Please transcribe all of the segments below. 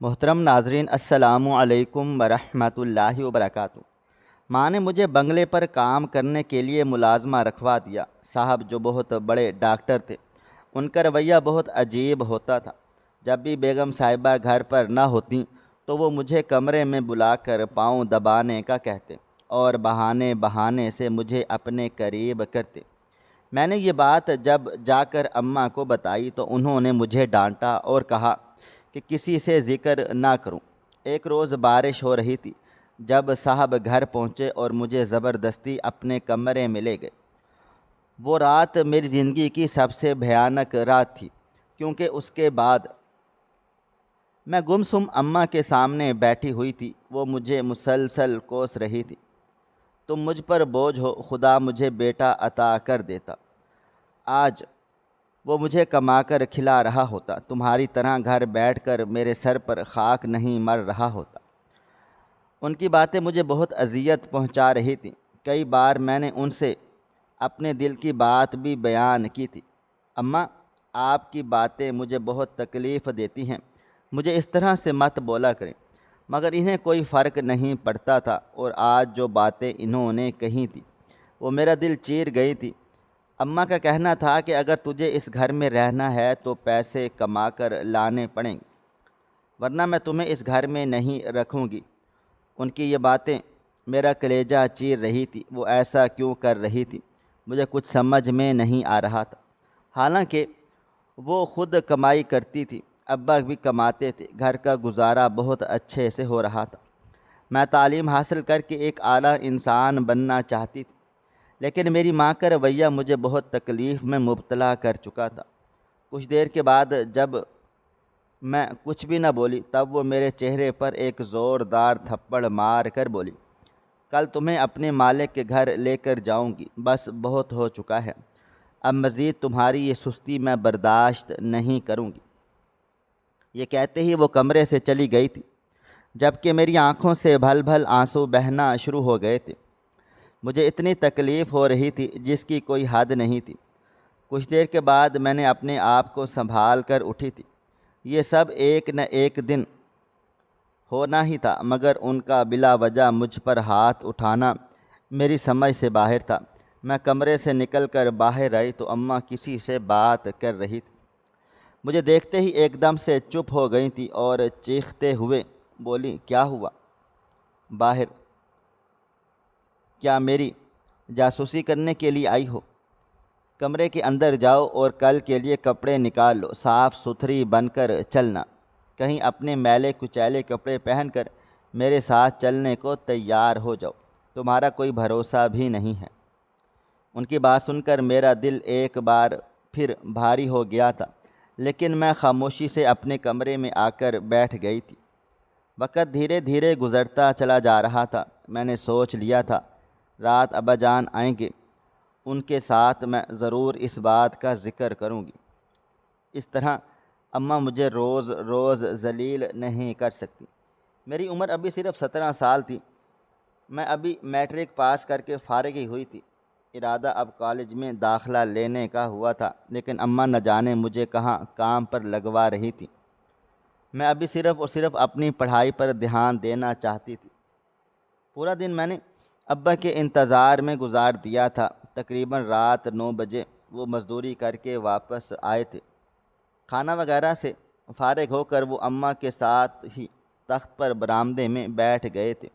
محترم ناظرین، السلام علیکم ورحمۃ اللہ وبرکاتہ۔ ماں نے مجھے بنگلے پر کام کرنے کے لیے ملازمہ رکھوا دیا۔ صاحب جو بہت بڑے ڈاکٹر تھے، ان کا رویہ بہت عجیب ہوتا تھا۔ جب بھی بیگم صاحبہ گھر پر نہ ہوتیں تو وہ مجھے کمرے میں بلا کر پاؤں دبانے کا کہتے اور بہانے بہانے سے مجھے اپنے قریب کرتے۔ میں نے یہ بات جب جا کر اماں کو بتائی تو انہوں نے مجھے ڈانٹا اور کہا کہ کسی سے ذکر نہ کروں۔ ایک روز بارش ہو رہی تھی جب صاحب گھر پہنچے اور مجھے زبردستی اپنے کمرے میں لے گئے۔ وہ رات میری زندگی کی سب سے بھیانک رات تھی، کیونکہ اس کے بعد میں گمسم اماں کے سامنے بیٹھی ہوئی تھی۔ وہ مجھے مسلسل کوس رہی تھی، تم مجھ پر بوجھ ہو، خدا مجھے بیٹا عطا کر دیتا، آج وہ مجھے کما کر کھلا رہا ہوتا، تمہاری طرح گھر بیٹھ کر میرے سر پر خاک نہیں مر رہا ہوتا۔ ان کی باتیں مجھے بہت اذیت پہنچا رہی تھیں۔ کئی بار میں نے ان سے اپنے دل کی بات بھی بیان کی تھی۔ اماں، آپ کی باتیں مجھے بہت تکلیف دیتی ہیں، مجھے اس طرح سے مت بولا کریں، مگر انہیں کوئی فرق نہیں پڑتا تھا، اور آج جو باتیں انہوں نے کہی تھی وہ میرا دل چیر گئی تھی۔ اماں کا کہنا تھا کہ اگر تجھے اس گھر میں رہنا ہے تو پیسے کما کر لانے پڑیں گے، ورنہ میں تمہیں اس گھر میں نہیں رکھوں گی۔ ان کی یہ باتیں میرا کلیجہ چیر رہی تھی۔ وہ ایسا کیوں کر رہی تھی مجھے کچھ سمجھ میں نہیں آ رہا تھا۔ حالانکہ وہ خود کمائی کرتی تھی، ابا بھی کماتے تھے، گھر کا گزارا بہت اچھے سے ہو رہا تھا۔ میں تعلیم حاصل کر کے ایک اعلیٰ انسان بننا چاہتی تھی، لیکن میری ماں کا رویہ مجھے بہت تکلیف میں مبتلا کر چکا تھا۔ کچھ دیر کے بعد جب میں کچھ بھی نہ بولی، تب وہ میرے چہرے پر ایک زوردار تھپڑ مار کر بولی، کل تمہیں اپنے مالک کے گھر لے کر جاؤں گی، بس بہت ہو چکا ہے، اب مزید تمہاری یہ سستی میں برداشت نہیں کروں گی۔ یہ کہتے ہی وہ کمرے سے چلی گئی تھی، جبکہ میری آنکھوں سے بھل بھل آنسو بہنا شروع ہو گئے تھے۔ مجھے اتنی تکلیف ہو رہی تھی جس کی کوئی حد نہیں تھی۔ کچھ دیر کے بعد میں نے اپنے آپ کو سنبھال کر اٹھی تھی۔ یہ سب ایک نہ ایک دن ہونا ہی تھا، مگر ان کا بلا وجہ مجھ پر ہاتھ اٹھانا میری سمجھ سے باہر تھا۔ میں کمرے سے نکل کر باہر آئی تو اماں کسی سے بات کر رہی تھی۔ مجھے دیکھتے ہی ایک دم سے چپ ہو گئی تھی اور چیختے ہوئے بولی، کیا ہوا؟ باہر؟ کیا میری جاسوسی کرنے کے لیے آئی ہو؟ کمرے کے اندر جاؤ اور کل کے لیے کپڑے نکال لو، صاف ستھری بن کر چلنا، کہیں اپنے میلے کچیلے کپڑے پہن کر میرے ساتھ چلنے کو تیار ہو جاؤ، تمہارا کوئی بھروسہ بھی نہیں ہے۔ ان کی بات سن کر میرا دل ایک بار پھر بھاری ہو گیا تھا، لیکن میں خاموشی سے اپنے کمرے میں آ کر بیٹھ گئی تھی۔ وقت دھیرے دھیرے گزرتا چلا جا رہا تھا۔ میں نے سوچ لیا تھا رات ابا جان آئیں گے، ان کے ساتھ میں ضرور اس بات کا ذکر کروں گی۔ اس طرح اماں مجھے روز روز ذلیل نہیں کر سکتی۔ میری عمر ابھی صرف 17 سال تھی۔ میں ابھی میٹرک پاس کر کے فارغ ہی ہوئی تھی۔ ارادہ اب کالج میں داخلہ لینے کا ہوا تھا، لیکن اماں نہ جانے مجھے کہاں کام پر لگوا رہی تھی۔ میں ابھی صرف اور صرف اپنی پڑھائی پر دھیان دینا چاہتی تھی۔ پورا دن میں نے ابا کے انتظار میں گزار دیا تھا۔ تقریباً رات 9 بجے وہ مزدوری کر کے واپس آئے تھے۔ کھانا وغیرہ سے فارغ ہو کر وہ اماں کے ساتھ ہی تخت پر برآمدے میں بیٹھ گئے تھے۔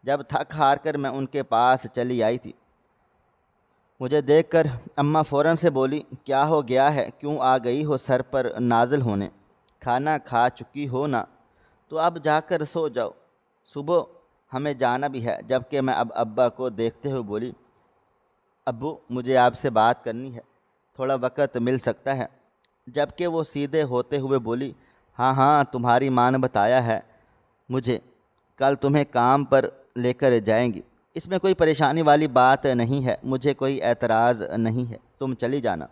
جب تھک ہار کر میں ان کے پاس چلی آئی تھی، مجھے دیکھ کر اماں فوراً سے بولی، کیا ہو گیا ہے؟ کیوں آ گئی ہو سر پر نازل ہونے؟ کھانا کھا چکی ہو نا، تو اب جا کر سو جاؤ، صبح ہمیں جانا بھی ہے۔ جبکہ میں اب ابا کو دیکھتے ہوئے بولی، ابو مجھے آپ سے بات کرنی ہے، تھوڑا وقت مل سکتا ہے؟ جبکہ وہ سیدھے ہوتے ہوئے بولی، ہاں ہاں، تمہاری ماں نے بتایا ہے مجھے، کل تمہیں کام پر لے کر جائیں گی، اس میں کوئی پریشانی والی بات نہیں ہے، مجھے کوئی اعتراض نہیں ہے، تم چلی جانا،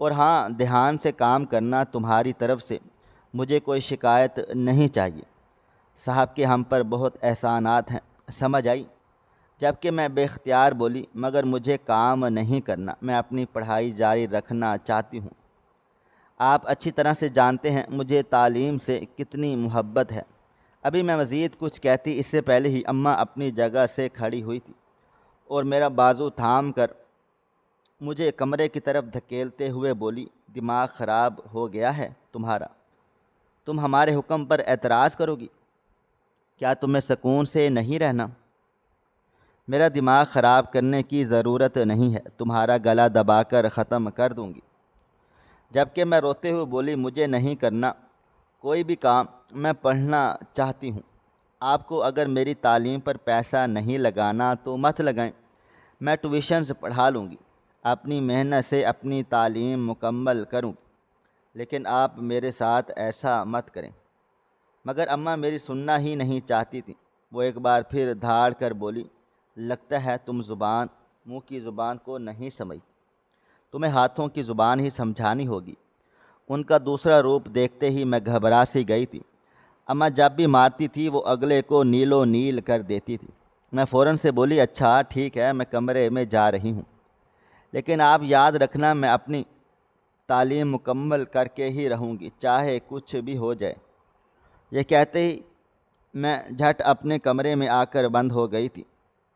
اور ہاں دھیان سے کام کرنا، تمہاری طرف سے مجھے کوئی شکایت نہیں چاہیے، صاحب کے ہم پر بہت احسانات ہیں، سمجھ آئی؟ جبکہ میں بے اختیار بولی، مگر مجھے کام نہیں کرنا، میں اپنی پڑھائی جاری رکھنا چاہتی ہوں۔ آپ اچھی طرح سے جانتے ہیں مجھے تعلیم سے کتنی محبت ہے۔ ابھی میں مزید کچھ کہتی اس سے پہلے ہی اماں اپنی جگہ سے کھڑی ہوئی تھی اور میرا بازو تھام کر مجھے کمرے کی طرف دھکیلتے ہوئے بولی، دماغ خراب ہو گیا ہے تمہارا؟ تم ہمارے حکم پر اعتراض کرو گی؟ کیا تمہیں سکون سے نہیں رہنا؟ میرا دماغ خراب کرنے کی ضرورت نہیں ہے، تمہارا گلا دبا کر ختم کر دوں گی۔ جبکہ میں روتے ہوئے بولی، مجھے نہیں کرنا کوئی بھی کام، میں پڑھنا چاہتی ہوں۔ آپ کو اگر میری تعلیم پر پیسہ نہیں لگانا تو مت لگائیں، میں ٹیوشنز پڑھا لوں گی، اپنی محنت سے اپنی تعلیم مکمل کروں، لیکن آپ میرے ساتھ ایسا مت کریں۔ مگر اماں میری سننا ہی نہیں چاہتی تھیں۔ وہ ایک بار پھر دھاڑ کر بولی، لگتا ہے تم منہ کی زبان کو نہیں سمجھتی، تمہیں ہاتھوں کی زبان ہی سمجھانی ہوگی۔ ان کا دوسرا روپ دیکھتے ہی میں گھبرا سی گئی تھی۔ اماں جب بھی مارتی تھی وہ اگلے کو نیلو نیل کر دیتی تھی۔ میں فوراً سے بولی، اچھا ٹھیک ہے، میں کمرے میں جا رہی ہوں، لیکن آپ یاد رکھنا میں اپنی تعلیم مکمل کر کے ہی رہوں گی، چاہے کچھ بھی ہو جائے۔ یہ کہتے ہی میں جھٹ اپنے کمرے میں آ کر بند ہو گئی تھی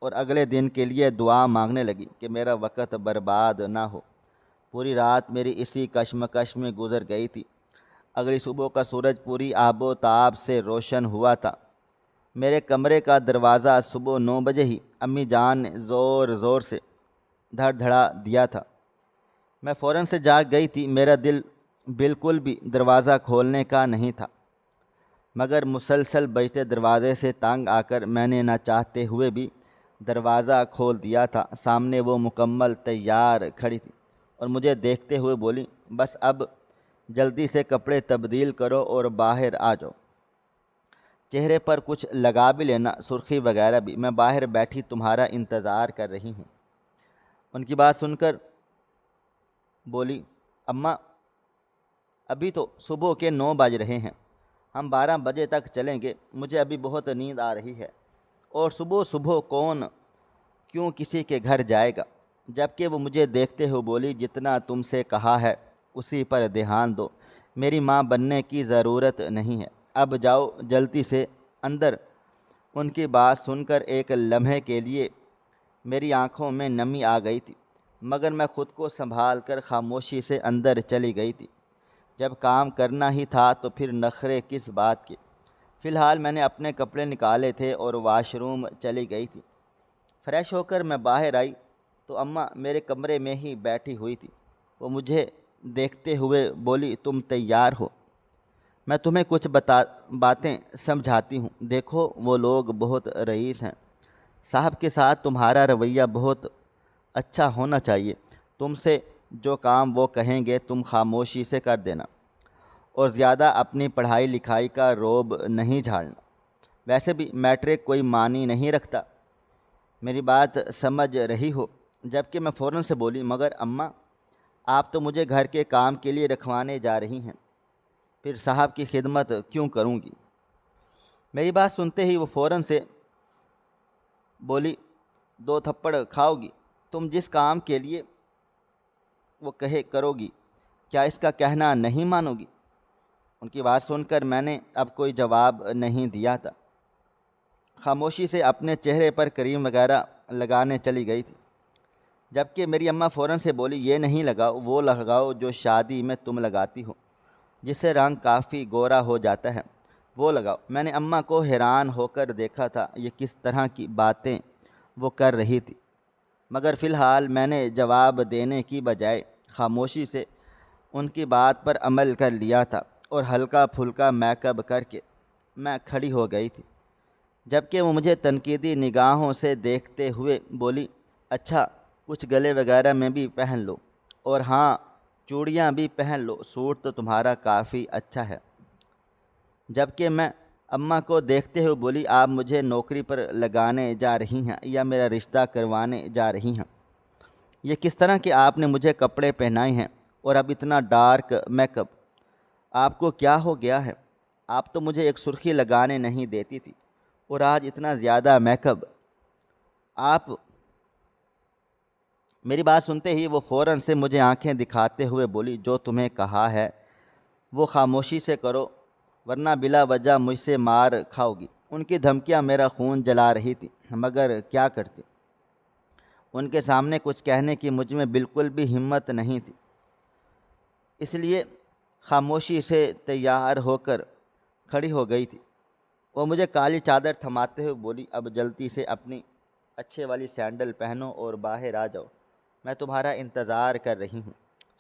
اور اگلے دن کے لیے دعا مانگنے لگی کہ میرا وقت برباد نہ ہو۔ پوری رات میری اسی کشمکش میں گزر گئی تھی۔ اگلی صبح کا سورج پوری آب و تاب سے روشن ہوا تھا۔ میرے کمرے کا دروازہ صبح 9 بجے ہی امی جان نے زور زور سے دھڑ دھڑا دیا تھا۔ میں فوراً سے جاگ گئی تھی۔ میرا دل بالکل بھی دروازہ کھولنے کا نہیں تھا، مگر مسلسل بجتے دروازے سے تنگ آ کر میں نے نہ چاہتے ہوئے بھی دروازہ کھول دیا تھا۔ سامنے وہ مکمل تیار کھڑی تھی اور مجھے دیکھتے ہوئے بولی، بس اب جلدی سے کپڑے تبدیل کرو اور باہر آ جاؤ، چہرے پر کچھ لگا بھی لینا، سرخی وغیرہ بھی، میں باہر بیٹھی تمہارا انتظار کر رہی ہوں۔ ان کی بات سن کر بولی، اماں ابھی تو صبح کے 9 بج رہے ہیں، ہم 12 بجے تک چلیں گے، مجھے ابھی بہت نیند آ رہی ہے، اور صبح صبح کون کیوں کسی کے گھر جائے گا؟ جبکہ وہ مجھے دیکھتے ہوئے بولی، جتنا تم سے کہا ہے اسی پر دھیان دو، میری ماں بننے کی ضرورت نہیں ہے، اب جاؤ جلدی سے اندر۔ ان کی بات سن کر ایک لمحے کے لیے میری آنکھوں میں نمی آ گئی تھی، مگر میں خود کو سنبھال کر خاموشی سے اندر چلی گئی تھی۔ جب کام کرنا ہی تھا تو پھر نخرے کس بات کے؟ فی الحال میں نے اپنے کپڑے نکالے تھے اور واش روم چلی گئی تھی۔ فریش ہو کر میں باہر آئی تو اماں میرے کمرے میں ہی بیٹھی ہوئی تھی۔ وہ مجھے دیکھتے ہوئے بولی، تم تیار ہو؟ میں تمہیں کچھ باتیں سمجھاتی ہوں۔ دیکھو وہ لوگ بہت رئیس ہیں، صاحب کے ساتھ تمہارا رویہ بہت اچھا ہونا چاہیے۔ تم سے جو کام وہ کہیں گے تم خاموشی سے کر دینا، اور زیادہ اپنی پڑھائی لکھائی کا روب نہیں جھاڑنا۔ ویسے بھی میٹرک کوئی معنی نہیں رکھتا، میری بات سمجھ رہی ہو؟ جبکہ میں فوراً سے بولی، مگر اماں آپ تو مجھے گھر کے کام کے لیے رکھوانے جا رہی ہیں، پھر صاحب کی خدمت کیوں کروں گی؟ میری بات سنتے ہی وہ فوراً سے بولی، 2 تھپڑ کھاؤ گی؟ تم جس کام کے لیے وہ کہے کرو گی، کیا اس کا کہنا نہیں مانو گی؟ ان کی بات سن کر میں نے اب کوئی جواب نہیں دیا تھا، خاموشی سے اپنے چہرے پر کریم وغیرہ لگانے چلی گئی تھی۔ جبکہ میری اماں فوراً سے بولی، یہ نہیں لگاؤ، وہ لگاؤ جو شادی میں تم لگاتی ہو، جس سے رنگ کافی گورا ہو جاتا ہے، وہ لگاؤ۔ میں نے اماں کو حیران ہو کر دیکھا تھا، یہ کس طرح کی باتیں وہ کر رہی تھی، مگر فی الحال میں نے جواب دینے کی بجائے خاموشی سے ان کی بات پر عمل کر لیا تھا اور ہلکا پھلکا میک اپ کر کے میں کھڑی ہو گئی تھی۔ جبکہ وہ مجھے تنقیدی نگاہوں سے دیکھتے ہوئے بولی، اچھا کچھ گلے وغیرہ میں بھی پہن لو، اور ہاں چوڑیاں بھی پہن لو، سوٹ تو تمہارا کافی اچھا ہے۔ جبکہ میں اماں کو دیکھتے ہوئے بولی، آپ مجھے نوکری پر لگانے جا رہی ہیں یا میرا رشتہ کروانے جا رہی ہیں؟ یہ کس طرح کے آپ نے مجھے کپڑے پہنائے ہیں، اور اب اتنا ڈارک میک اپ، آپ کو کیا ہو گیا ہے؟ آپ تو مجھے ایک سرخی لگانے نہیں دیتی تھی، اور آج اتنا زیادہ میک اپ آپ؟ میری بات سنتے ہی وہ فوراً سے مجھے آنکھیں دکھاتے ہوئے بولی، جو تمہیں کہا ہے وہ خاموشی سے کرو ورنہ بلا وجہ مجھ سے مار کھاؤ گی۔ ان کی دھمکیاں میرا خون جلا رہی تھی، مگر کیا کرتی، ان کے سامنے کچھ کہنے کی مجھ میں بالکل بھی ہمت نہیں تھی، اس لیے خاموشی سے تیار ہو کر کھڑی ہو گئی تھی۔ وہ مجھے کالی چادر تھماتے ہوئے بولی، اب جلدی سے اپنی اچھے والی سینڈل پہنو اور باہر آ جاؤ، میں تمہارا انتظار کر رہی ہوں،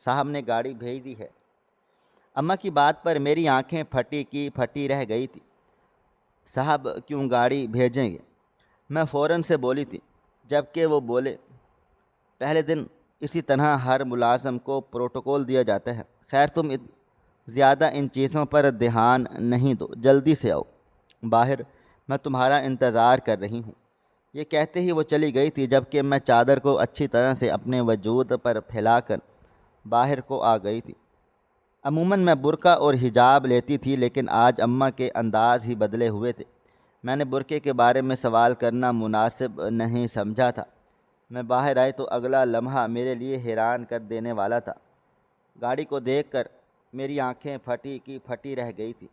صاحب نے گاڑی بھیج دی ہے۔ اماں کی بات پر میری آنکھیں پھٹی کی پھٹی رہ گئی تھی۔ صاحب کیوں گاڑی بھیجیں گے؟ میں فوراً سے بولی تھی، جب کہ وہ بولے، پہلے دن اسی طرح ہر ملازم کو پروٹوکول دیا جاتا ہے، خیر تم زیادہ ان چیزوں پر دھیان نہیں دو، جلدی سے آؤ باہر، میں تمہارا انتظار کر رہی ہوں۔ یہ کہتے ہی وہ چلی گئی تھی، جب کہ میں چادر کو اچھی طرح سے اپنے وجود پر پھیلا کر باہر کو آ گئی تھی۔ عموماً میں برقع اور حجاب لیتی تھی، لیکن آج اماں کے انداز ہی بدلے ہوئے تھے۔ میں نے برقعے کے بارے میں سوال کرنا مناسب نہیں سمجھا تھا۔ میں باہر آئی تو اگلا لمحہ میرے لیے حیران کر دینے والا تھا۔ گاڑی کو دیکھ کر میری آنکھیں پھٹی کی پھٹی رہ گئی تھی۔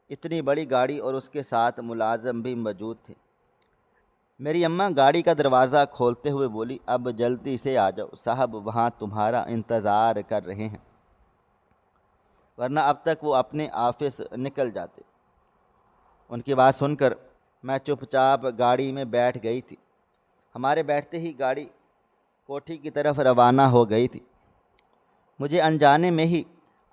اتنی بڑی گاڑی اور اس کے ساتھ ملازم بھی موجود تھے۔ میری اماں گاڑی کا دروازہ کھولتے ہوئے بولی، اب جلدی سے آ جاؤ، صاحب وہاں تمہارا انتظار کر رہے ہیں، ورنہ اب تک وہ اپنے آفس نکل جاتے۔ ان کی بات سن کر میں چپ چاپ گاڑی میں بیٹھ گئی تھی۔ ہمارے بیٹھتے ہی گاڑی کوٹھی کی طرف روانہ ہو گئی تھی۔ مجھے انجانے میں ہی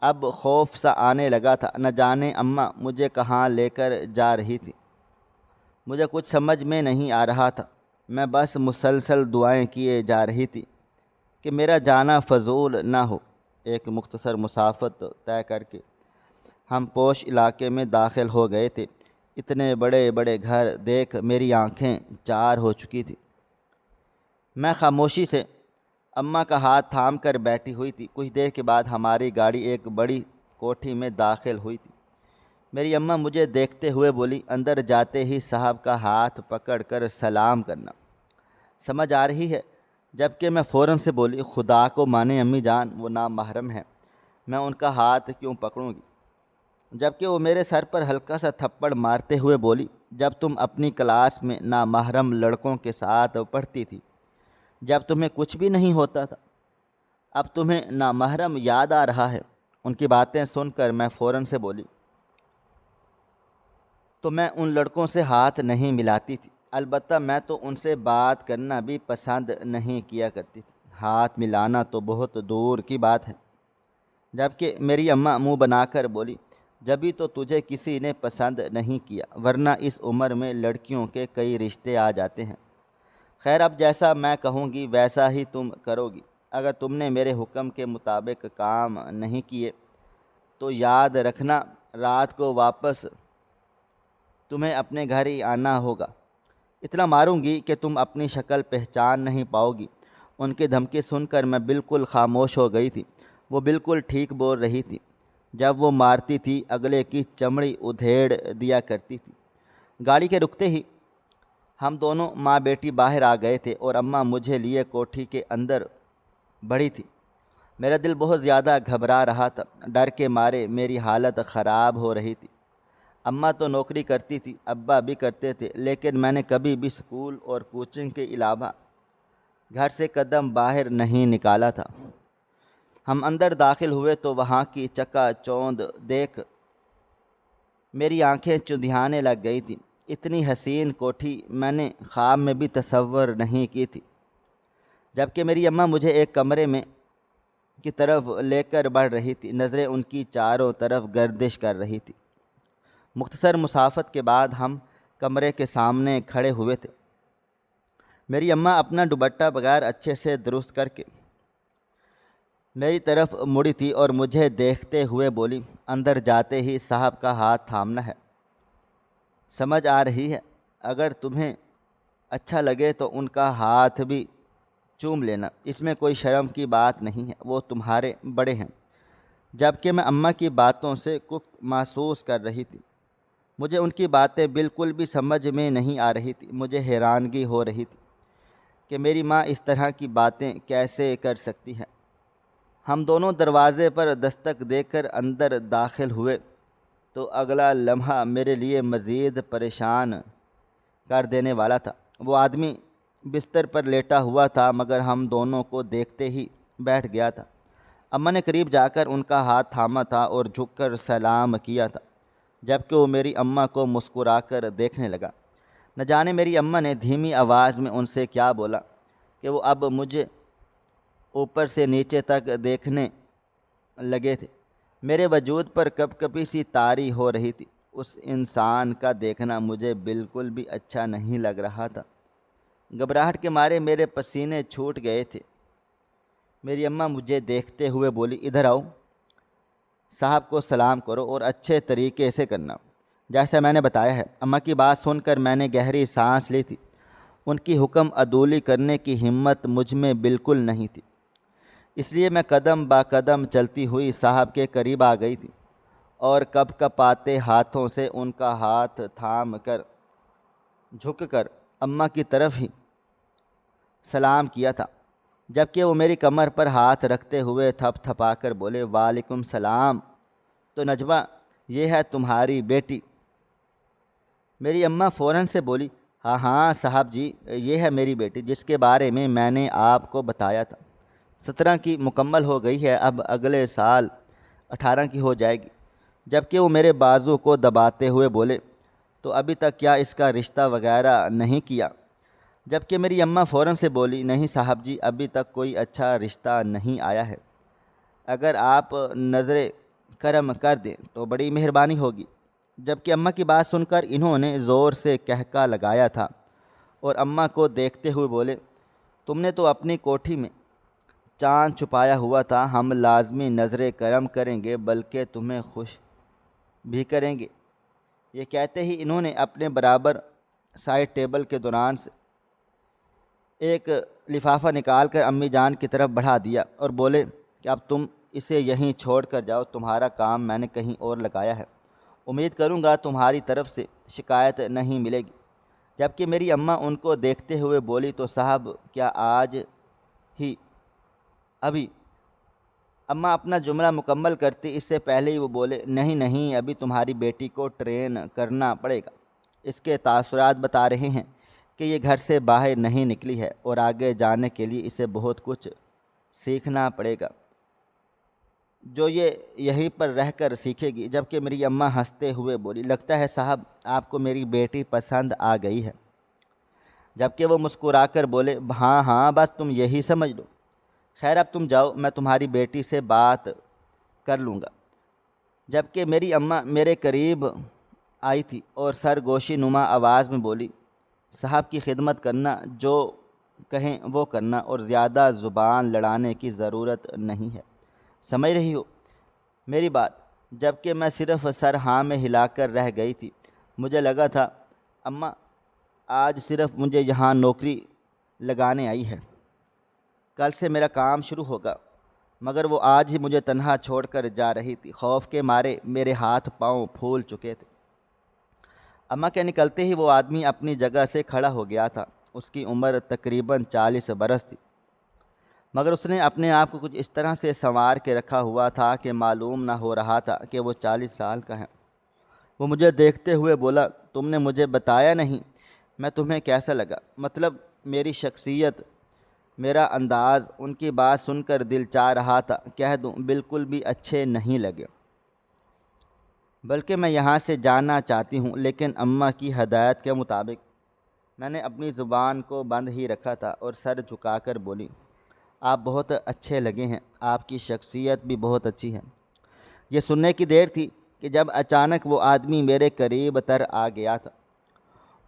اب خوف سا آنے لگا تھا، نہ جانے اماں مجھے کہاں لے کر جا رہی تھی۔ مجھے کچھ سمجھ میں نہیں آ رہا تھا، میں بس مسلسل دعائیں کیے جا رہی تھی کہ میرا جانا فضول نہ ہو۔ ایک مختصر مسافت طے کر کے ہم پوش علاقے میں داخل ہو گئے تھے۔ اتنے بڑے بڑے گھر دیکھ میری آنکھیں چار ہو چکی تھی۔ میں خاموشی سے اماں کا ہاتھ تھام کر بیٹھی ہوئی تھی۔ کچھ دیر کے بعد ہماری گاڑی ایک بڑی کوٹھی میں داخل ہوئی تھی۔ میری اماں مجھے دیکھتے ہوئے بولی، اندر جاتے ہی صاحب کا ہاتھ پکڑ کر سلام کرنا، سمجھ آ رہی ہے؟ جبکہ میں فوراً سے بولی، خدا کو مانے امی جان، وہ نامحرم ہیں، میں ان کا ہاتھ کیوں پکڑوں گی؟ جبکہ وہ میرے سر پر ہلکا سا تھپڑ مارتے ہوئے بولی، جب تم اپنی کلاس میں نامحرم لڑکوں کے ساتھ پڑھتی تھی، جب تمہیں کچھ بھی نہیں ہوتا تھا، اب تمہیں نامحرم یاد آ رہا ہے؟ ان کی باتیں سن کر میں فوراً سے بولی، تو میں ان لڑکوں سے ہاتھ نہیں ملاتی تھی، البتہ میں تو ان سے بات کرنا بھی پسند نہیں کیا کرتی تھی، ہاتھ ملانا تو بہت دور کی بات ہے۔ جبکہ میری اماں منہ بنا کر بولی، جبھی تو تجھے کسی نے پسند نہیں کیا، ورنہ اس عمر میں لڑکیوں کے کئی رشتے آ جاتے ہیں۔ خیر اب جیسا میں کہوں گی ویسا ہی تم کرو گی۔ اگر تم نے میرے حکم کے مطابق کام نہیں کیے تو یاد رکھنا رات کو واپس تمہیں اپنے گھر ہی آنا ہوگا، اتنا ماروں گی کہ تم اپنی شکل پہچان نہیں پاؤ گی۔ ان کی دھمکی سن کر میں بالکل خاموش ہو گئی تھی۔ وہ بالکل ٹھیک بول رہی تھی، جب وہ مارتی تھی اگلے کی چمڑی ادھیڑ دیا کرتی تھی۔ گاڑی کے رکتے ہی ہم دونوں ماں بیٹی باہر آ گئے تھے اور اماں مجھے لیے کوٹھی کے اندر بڑھی تھی۔ میرا دل بہت زیادہ گھبرا رہا تھا، ڈر کے مارے میری حالت خراب ہو رہی تھی۔ اماں تو نوکری کرتی تھی، ابا بھی کرتے تھے، لیکن میں نے کبھی بھی اسکول اور کوچنگ کے علاوہ گھر سے قدم باہر نہیں نکالا تھا۔ ہم اندر داخل ہوئے تو وہاں کی چکا چوند دیکھ میری آنکھیں چندھیانے لگ گئی تھیں۔ اتنی حسین کوٹھی میں نے خواب میں بھی تصور نہیں کی تھی۔ جبکہ میری اماں مجھے ایک کمرے میں کی طرف لے کر بڑھ رہی تھی، نظریں ان کی چاروں طرف گردش کر رہی تھی۔ مختصر مسافت کے بعد ہم کمرے کے سامنے کھڑے ہوئے تھے۔ میری اماں اپنا دوپٹہ بغیر اچھے سے درست کر کے میری طرف مڑی تھی اور مجھے دیکھتے ہوئے بولی، اندر جاتے ہی صاحب کا ہاتھ تھامنا ہے، سمجھ آ رہی ہے؟ اگر تمہیں اچھا لگے تو ان کا ہاتھ بھی چوم لینا، اس میں کوئی شرم کی بات نہیں ہے، وہ تمہارے بڑے ہیں۔ جبکہ میں اماں کی باتوں سے کفر محسوس کر رہی تھی۔ مجھے ان کی باتیں بالکل بھی سمجھ میں نہیں آ رہی تھی۔ مجھے حیرانگی ہو رہی تھی کہ میری ماں اس طرح کی باتیں کیسے کر سکتی ہے۔ ہم دونوں دروازے پر دستک دے کر اندر داخل ہوئے تو اگلا لمحہ میرے لیے مزید پریشان کر دینے والا تھا۔ وہ آدمی بستر پر لیٹا ہوا تھا مگر ہم دونوں کو دیکھتے ہی بیٹھ گیا تھا۔ اماں نے قریب جا کر ان کا ہاتھ تھاما تھا اور جھک کر سلام کیا تھا، جبکہ وہ میری اماں کو مسکرا کر دیکھنے لگا۔ نہ جانے میری اماں نے دھیمی آواز میں ان سے کیا بولا کہ وہ اب مجھے اوپر سے نیچے تک دیکھنے لگے تھے۔ میرے وجود پر کپ کپی سی طاری ہو رہی تھی۔ اس انسان کا دیکھنا مجھے بالکل بھی اچھا نہیں لگ رہا تھا۔ گھبراہٹ کے مارے میرے پسینے چھوٹ گئے تھے۔ میری اماں مجھے دیکھتے ہوئے بولی، ادھر آؤ، صاحب کو سلام کرو اور اچھے طریقے سے کرنا جیسا میں نے بتایا ہے۔ اماں کی بات سن کر میں نے گہری سانس لی تھی۔ ان کی حکم عدولی کرنے کی ہمت مجھ میں بالکل نہیں تھی، اس لیے میں قدم با قدم چلتی ہوئی صاحب کے قریب آ گئی تھی اور کپ کپاتے ہاتھوں سے ان کا ہاتھ تھام کر جھک کر اماں کی طرف ہی سلام کیا تھا، جبکہ وہ میری کمر پر ہاتھ رکھتے ہوئے تھپ تھپا کر بولے، وعلیکم السلام، تو نجوہ یہ ہے تمہاری بیٹی؟ میری اماں فوراً سے بولی، ہاں ہاں صاحب جی، یہ ہے میری بیٹی جس کے بارے میں نے آپ کو بتایا تھا۔ 17 کی مکمل ہو گئی ہے، اب اگلے سال 18 کی ہو جائے گی۔ جبکہ وہ میرے بازو کو دباتے ہوئے بولے، تو ابھی تک کیا اس کا رشتہ وغیرہ نہیں کیا؟ جبکہ میری اماں فوراً سے بولی، نہیں صاحب جی، ابھی تک کوئی اچھا رشتہ نہیں آیا ہے، اگر آپ نظر کرم کر دیں تو بڑی مہربانی ہوگی۔ جبکہ اماں کی بات سن کر انہوں نے زور سے کہکا لگایا تھا اور اماں کو دیکھتے ہوئے بولے، تم نے تو اپنی کوٹھی میں چاند چھپایا ہوا تھا، ہم لازمی نظر کرم کریں گے، بلکہ تمہیں خوش بھی کریں گے۔ یہ کہتے ہی انہوں نے اپنے برابر سائڈ ٹیبل کے دوران سے ایک لفافہ نکال کر امی جان کی طرف بڑھا دیا اور بولے کہ اب تم اسے یہیں چھوڑ کر جاؤ، تمہارا کام میں نے کہیں اور لگایا ہے، امید کروں گا تمہاری طرف سے شکایت نہیں ملے گی۔ جبکہ میری اماں ان کو دیکھتے ہوئے بولی، تو صاحب کیا آج ہی ابھی؟ اماں اپنا جملہ مکمل کرتی اس سے پہلے ہی وہ بولے، نہیں نہیں، ابھی تمہاری بیٹی کو ٹرین کرنا پڑے گا، اس کے تاثرات بتا رہے ہیں کہ یہ گھر سے باہر نہیں نکلی ہے اور آگے جانے کے لیے اسے بہت کچھ سیکھنا پڑے گا جو یہ یہیں پر رہ کر سیکھے گی۔ جبکہ میری اماں ہنستے ہوئے بولی، لگتا ہے صاحب آپ کو میری بیٹی پسند آ گئی ہے۔ جبکہ وہ مسکرا کر بولے، ہاں ہاں، بس تم یہی سمجھ لو، خیر اب تم جاؤ، میں تمہاری بیٹی سے بات کر لوں گا۔ جبکہ میری اماں میرے قریب آئی تھی اور سرگوشی نما آواز میں بولی، صاحب کی خدمت کرنا، جو کہیں وہ کرنا، اور زیادہ زبان لڑانے کی ضرورت نہیں ہے، سمجھ رہی ہو میری بات؟ جبکہ میں صرف سر ہاں میں ہلا کر رہ گئی تھی۔ مجھے لگا تھا اماں آج صرف مجھے یہاں نوکری لگانے آئی ہے، کل سے میرا کام شروع ہوگا، مگر وہ آج ہی مجھے تنہا چھوڑ کر جا رہی تھی۔ خوف کے مارے میرے ہاتھ پاؤں پھول چکے تھے۔ اماں کے نکلتے ہی وہ آدمی اپنی جگہ سے کھڑا ہو گیا تھا۔ اس کی عمر تقریباً 40 برس تھی، مگر اس نے اپنے آپ کو کچھ اس طرح سے سنوار کے رکھا ہوا تھا کہ معلوم نہ ہو رہا تھا کہ وہ 40 سال کا ہے۔ وہ مجھے دیکھتے ہوئے بولا، تم نے مجھے بتایا نہیں، میں تمہیں کیسا لگا؟ مطلب میری شخصیت، میرا انداز؟ ان کی بات سن کر دل چاہ رہا تھا کہہ دوں، بالکل بھی اچھے نہیں لگے، بلکہ میں یہاں سے جانا چاہتی ہوں، لیکن اماں کی ہدایت کے مطابق میں نے اپنی زبان کو بند ہی رکھا تھا اور سر جھکا کر بولی، آپ بہت اچھے لگے ہیں، آپ کی شخصیت بھی بہت اچھی ہے۔ یہ سننے کی دیر تھی کہ جب اچانک وہ آدمی میرے قریب تر آ گیا تھا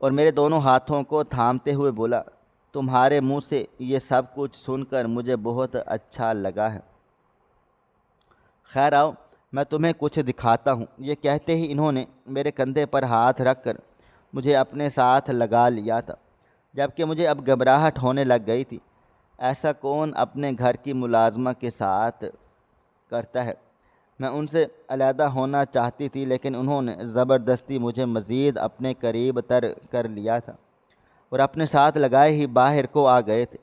اور میرے دونوں ہاتھوں کو تھامتے ہوئے بولا، تمہارے منہ سے یہ سب کچھ سن کر مجھے بہت اچھا لگا ہے، خیر آؤ میں تمہیں کچھ دکھاتا ہوں۔ یہ کہتے ہی انہوں نے میرے کندھے پر ہاتھ رکھ کر مجھے اپنے ساتھ لگا لیا تھا، جبکہ مجھے اب گھبراہٹ ہونے لگ گئی تھی۔ ایسا کون اپنے گھر کی ملازمہ کے ساتھ کرتا ہے؟ میں ان سے علیحدہ ہونا چاہتی تھی، لیکن انہوں نے زبردستی مجھے مزید اپنے قریب تر کر لیا تھا اور اپنے ساتھ لگائے ہی باہر کو آ گئے تھے۔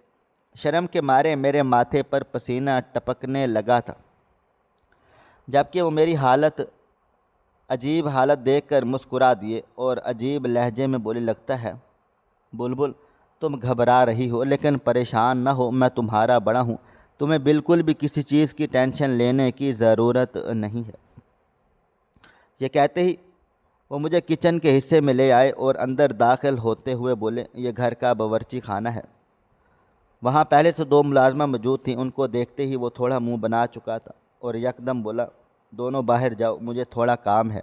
شرم کے مارے میرے ماتھے پر پسینہ ٹپکنے لگا تھا، جبکہ وہ میری عجیب حالت دیکھ کر مسکرا دیے اور عجیب لہجے میں بولے، لگتا ہے بلبل تم گھبرا رہی ہو، لیکن پریشان نہ ہو، میں تمہارا بڑا ہوں، تمہیں بالکل بھی کسی چیز کی ٹینشن لینے کی ضرورت نہیں ہے۔ یہ کہتے ہی وہ مجھے کچن کے حصے میں لے آئے اور اندر داخل ہوتے ہوئے بولے، یہ گھر کا باورچی خانہ ہے۔ وہاں پہلے سے 2 ملازمہ موجود تھیں، ان کو دیکھتے ہی وہ تھوڑا منہ بنا چکا تھا اور یکدم بولا، دونوں باہر جاؤ، مجھے تھوڑا کام ہے۔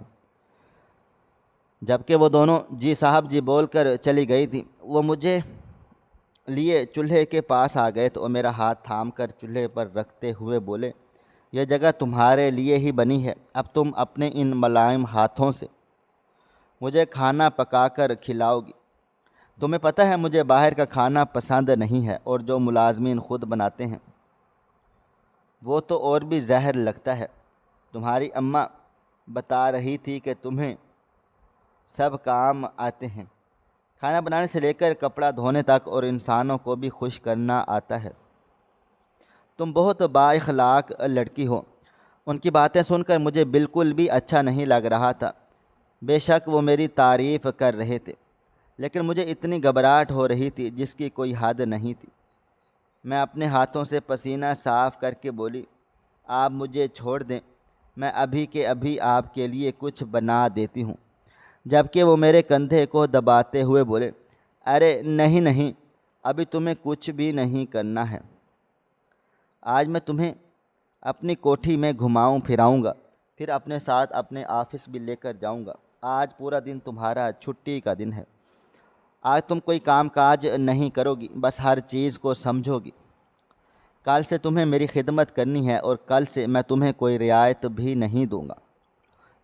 جبکہ وہ دونوں جی صاحب جی بول کر چلی گئی تھی، وہ مجھے لیے چولہے کے پاس آ گئے تو میرا ہاتھ تھام کر چولہے پر رکھتے ہوئے بولے، یہ جگہ تمہارے لیے ہی بنی ہے، اب تم اپنے ان ملائم ہاتھوں سے مجھے کھانا پکا کر کھلاؤ گی۔ تمہیں پتہ ہے مجھے باہر کا کھانا پسند نہیں ہے، اور جو ملازمین خود بناتے ہیں وہ تو اور بھی زہر لگتا ہے۔ تمہاری اماں بتا رہی تھی کہ تمہیں سب کام آتے ہیں، کھانا بنانے سے لے کر کپڑا دھونے تک، اور انسانوں کو بھی خوش کرنا آتا ہے۔ تم بہت با اخلاق لڑکی ہو۔ ان کی باتیں سن کر مجھے بالکل بھی اچھا نہیں لگ رہا تھا۔ بے شک وہ میری تعریف کر رہے تھے، لیکن مجھے اتنی گھبراہٹ ہو رہی تھی جس کی کوئی حد نہیں تھی۔ میں اپنے ہاتھوں سے پسینہ صاف کر کے بولی، آپ مجھے چھوڑ دیں، میں ابھی کے ابھی آپ کے لیے کچھ بنا دیتی ہوں۔ جبکہ وہ میرے کندھے کو دباتے ہوئے بولے، ارے نہیں نہیں، ابھی تمہیں کچھ بھی نہیں کرنا ہے۔ آج میں تمہیں اپنی کوٹھی میں گھماؤں پھراؤں گا، پھر اپنے ساتھ اپنے آفس بھی لے کر جاؤں گا۔ آج پورا دن تمہارا چھٹی کا دن ہے۔ آج تم کوئی کام کاج نہیں کرو گی، بس ہر چیز کو سمجھو گی۔ کل سے تمہیں میری خدمت کرنی ہے، اور کل سے میں تمہیں کوئی رعایت بھی نہیں دوں گا،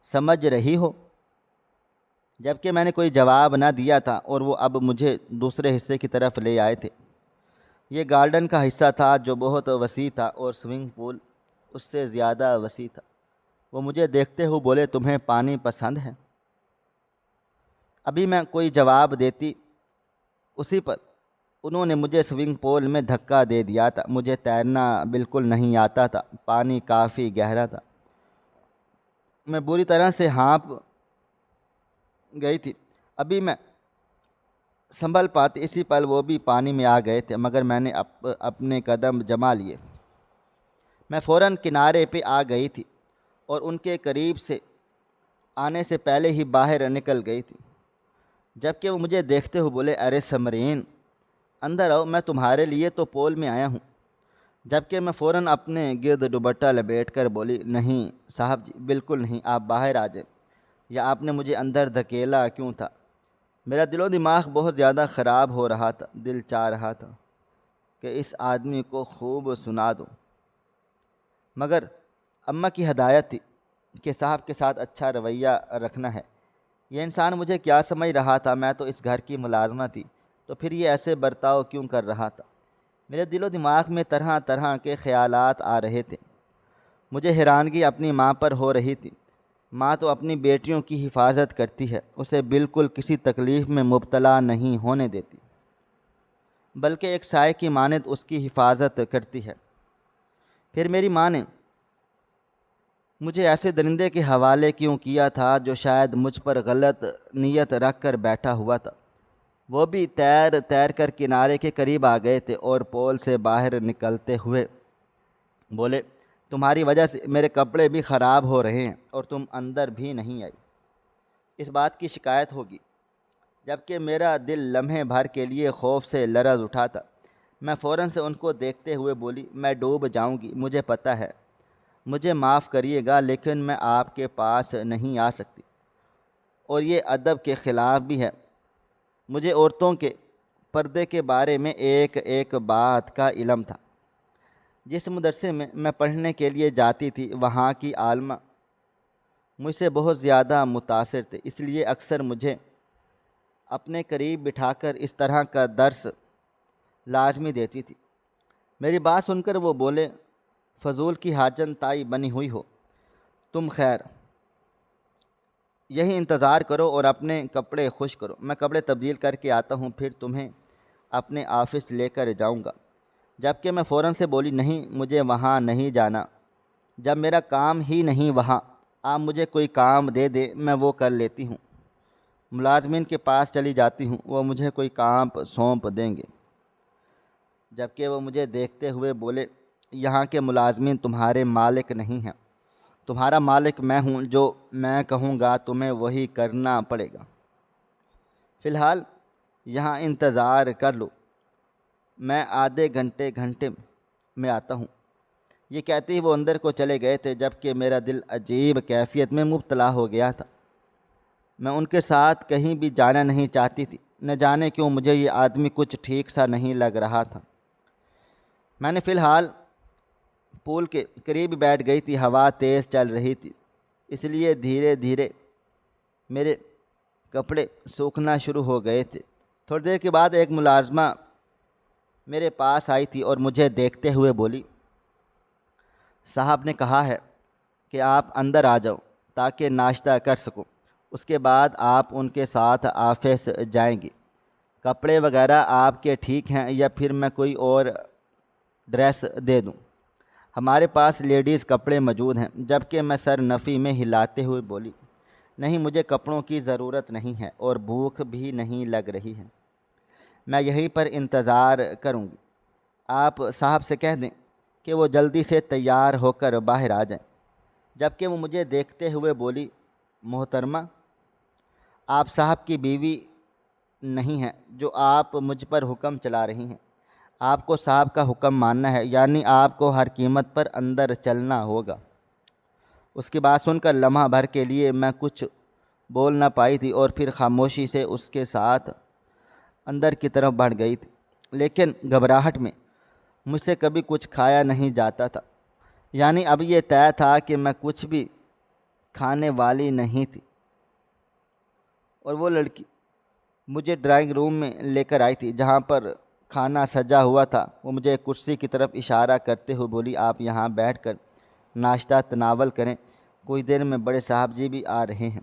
سمجھ رہی ہو؟ جبکہ میں نے کوئی جواب نہ دیا تھا، اور وہ اب مجھے دوسرے حصے کی طرف لے آئے تھے۔ یہ گارڈن کا حصہ تھا جو بہت وسیع تھا، اور سوئمنگ پول اس سے زیادہ وسیع تھا۔ وہ مجھے دیکھتے ہوئے بولے، تمہیں پانی پسند ہے؟ ابھی میں کوئی جواب دیتی، اسی پر انہوں نے مجھے سوئمنگ پول میں دھکا دے دیا تھا۔ مجھے تیرنا بالکل نہیں آتا تھا، پانی کافی گہرا تھا، میں بری طرح سے ہانپ گئی تھی۔ ابھی میں سنبھل پاتی، اسی پل وہ بھی پانی میں آ گئے تھے، مگر میں نے اپنے قدم جما لیے۔ میں فوراً کنارے پہ آ گئی تھی، اور ان کے قریب سے آنے سے پہلے ہی باہر نکل گئی تھی۔ جبکہ وہ مجھے دیکھتے ہوئے بولے، ارے سمرین اندر آؤ، میں تمہارے لیے تو پول میں آیا ہوں۔ جبکہ میں فوراً اپنے گرد دوپٹہ لپیٹ کر بولی، نہیں صاحب جی، بالکل نہیں، آپ باہر آ جائیں، یا آپ نے مجھے اندر دھکیلا کیوں تھا؟ میرا دل و دماغ بہت زیادہ خراب ہو رہا تھا، دل چاہ رہا تھا کہ اس آدمی کو خوب سنا دوں، مگر اماں کی ہدایت تھی کہ صاحب کے ساتھ اچھا رویہ رکھنا ہے۔ یہ انسان مجھے کیا سمجھ رہا تھا؟ میں تو اس گھر کی ملازمہ تھی، تو پھر یہ ایسے برتاؤ کیوں کر رہا تھا؟ میرے دل و دماغ میں طرح طرح کے خیالات آ رہے تھے۔ مجھے حیرانگی اپنی ماں پر ہو رہی تھی۔ ماں تو اپنی بیٹیوں کی حفاظت کرتی ہے، اسے بالکل کسی تکلیف میں مبتلا نہیں ہونے دیتی، بلکہ ایک سائے کی مانند اس کی حفاظت کرتی ہے۔ پھر میری ماں نے مجھے ایسے درندے کے حوالے کیوں کیا تھا جو شاید مجھ پر غلط نیت رکھ کر بیٹھا ہوا تھا؟ وہ بھی تیر تیر کر کنارے کے قریب آ گئے تھے، اور پول سے باہر نکلتے ہوئے بولے، تمہاری وجہ سے میرے کپڑے بھی خراب ہو رہے ہیں، اور تم اندر بھی نہیں آئی، اس بات کی شکایت ہوگی۔ جبکہ میرا دل لمحے بھر کے لیے خوف سے لرز اٹھا تھا، میں فوراً سے ان کو دیکھتے ہوئے بولی، میں ڈوب جاؤں گی، مجھے پتہ ہے، مجھے معاف کریے گا، لیکن میں آپ کے پاس نہیں آ سکتی، اور یہ ادب کے خلاف بھی ہے۔ مجھے عورتوں کے پردے کے بارے میں ایک ایک بات کا علم تھا۔ جس مدرسے میں میں پڑھنے کے لیے جاتی تھی، وہاں کی عالمہ مجھ سے بہت زیادہ متاثر تھے، اس لیے اکثر مجھے اپنے قریب بٹھا کر اس طرح کا درس لازمی دیتی تھی۔ میری بات سن کر وہ بولے، فضول کی حاجن تائی بنی ہوئی ہو تم، خیر یہی انتظار کرو اور اپنے کپڑے خوش کرو، میں کپڑے تبدیل کر کے آتا ہوں، پھر تمہیں اپنے آفس لے کر جاؤں گا۔ جبکہ میں فوراً سے بولی نہیں مجھے وہاں نہیں جانا، جب میرا کام ہی نہیں وہاں، آپ مجھے کوئی کام دے دے میں وہ کر لیتی ہوں۔ ملازمین کے پاس چلی جاتی ہوں، وہ مجھے کوئی کام سونپ دیں گے، جبکہ وہ مجھے دیکھتے ہوئے بولے یہاں کے ملازمین تمہارے مالک نہیں ہیں، تمہارا مالک میں ہوں، جو میں کہوں گا تمہیں وہی کرنا پڑے گا، فی الحال یہاں انتظار کر لو، میں آدھے گھنٹے میں آتا ہوں۔ یہ کہتے ہی وہ اندر کو چلے گئے تھے، جبکہ میرا دل عجیب کیفیت میں مبتلا ہو گیا تھا۔ میں ان کے ساتھ کہیں بھی جانا نہیں چاہتی تھی، نہ جانے کیوں مجھے یہ آدمی کچھ ٹھیک سا نہیں لگ رہا تھا۔ میں نے فی الحال پول کے قریب بیٹھ گئی تھی، ہوا تیز چل رہی تھی، اس لیے دھیرے دھیرے میرے کپڑے سوکھنا شروع ہو گئے تھے۔ تھوڑی دیر کے بعد ایک ملازمہ میرے پاس آئی تھی اور مجھے دیکھتے ہوئے بولی صاحب نے کہا ہے کہ آپ اندر آ جاؤ تاکہ ناشتہ کر سکو، اس کے بعد آپ ان کے ساتھ آفس جائیں گی۔ کپڑے وغیرہ آپ کے ٹھیک ہیں یا پھر میں کوئی اور ڈریس دے دوں؟ ہمارے پاس لیڈیز کپڑے موجود ہیں، جبکہ میں سر نفی میں ہلاتے ہوئے بولی نہیں مجھے کپڑوں کی ضرورت نہیں ہے اور بھوک بھی نہیں لگ رہی ہے، میں یہیں پر انتظار کروں گی۔ آپ صاحب سے کہہ دیں کہ وہ جلدی سے تیار ہو کر باہر آ جائیں۔ جبکہ وہ مجھے دیکھتے ہوئے بولی محترمہ آپ صاحب کی بیوی نہیں ہیں جو آپ مجھ پر حکم چلا رہی ہیں، آپ کو صاحب کا حکم ماننا ہے، یعنی آپ کو ہر قیمت پر اندر چلنا ہوگا۔ اس کی بات سن کر لمحہ بھر کے لیے میں کچھ بول نہ پائی تھی اور پھر خاموشی سے اس کے ساتھ اندر کی طرف بڑھ گئی تھی، لیکن گھبراہٹ میں مجھ سے کبھی کچھ کھایا نہیں جاتا تھا، یعنی اب یہ طے تھا کہ میں کچھ بھی کھانے والی نہیں تھی۔ اور وہ لڑکی مجھے ڈرائنگ روم میں لے کر آئی تھی جہاں پر کھانا سجا ہوا تھا، وہ مجھے ایک کرسی کی طرف اشارہ کرتے ہوئے بولی آپ یہاں بیٹھ کر ناشتہ تناول کریں، کچھ دیر میں بڑے صاحب جی بھی آ رہے ہیں۔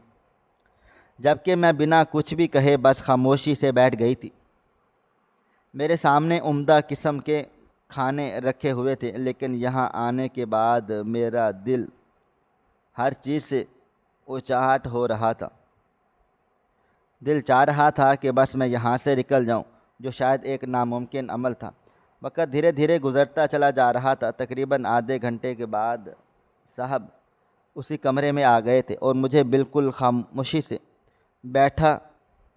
جبکہ میں بنا کچھ بھی کہے بس خاموشی سے بیٹھ گئی تھی۔ میرے سامنے عمدہ قسم کے کھانے رکھے ہوئے تھے، لیکن یہاں آنے کے بعد میرا دل ہر چیز سے اچاہٹ ہو رہا تھا۔ دل چاہ رہا تھا کہ بس میں یہاں سے نکل جاؤں، جو شاید ایک ناممکن عمل تھا۔ وقت دھیرے دھیرے گزرتا چلا جا رہا تھا۔ تقریباً آدھے گھنٹے کے بعد صاحب اسی کمرے میں آ گئے تھے اور مجھے بالکل خاموشی سے بیٹھا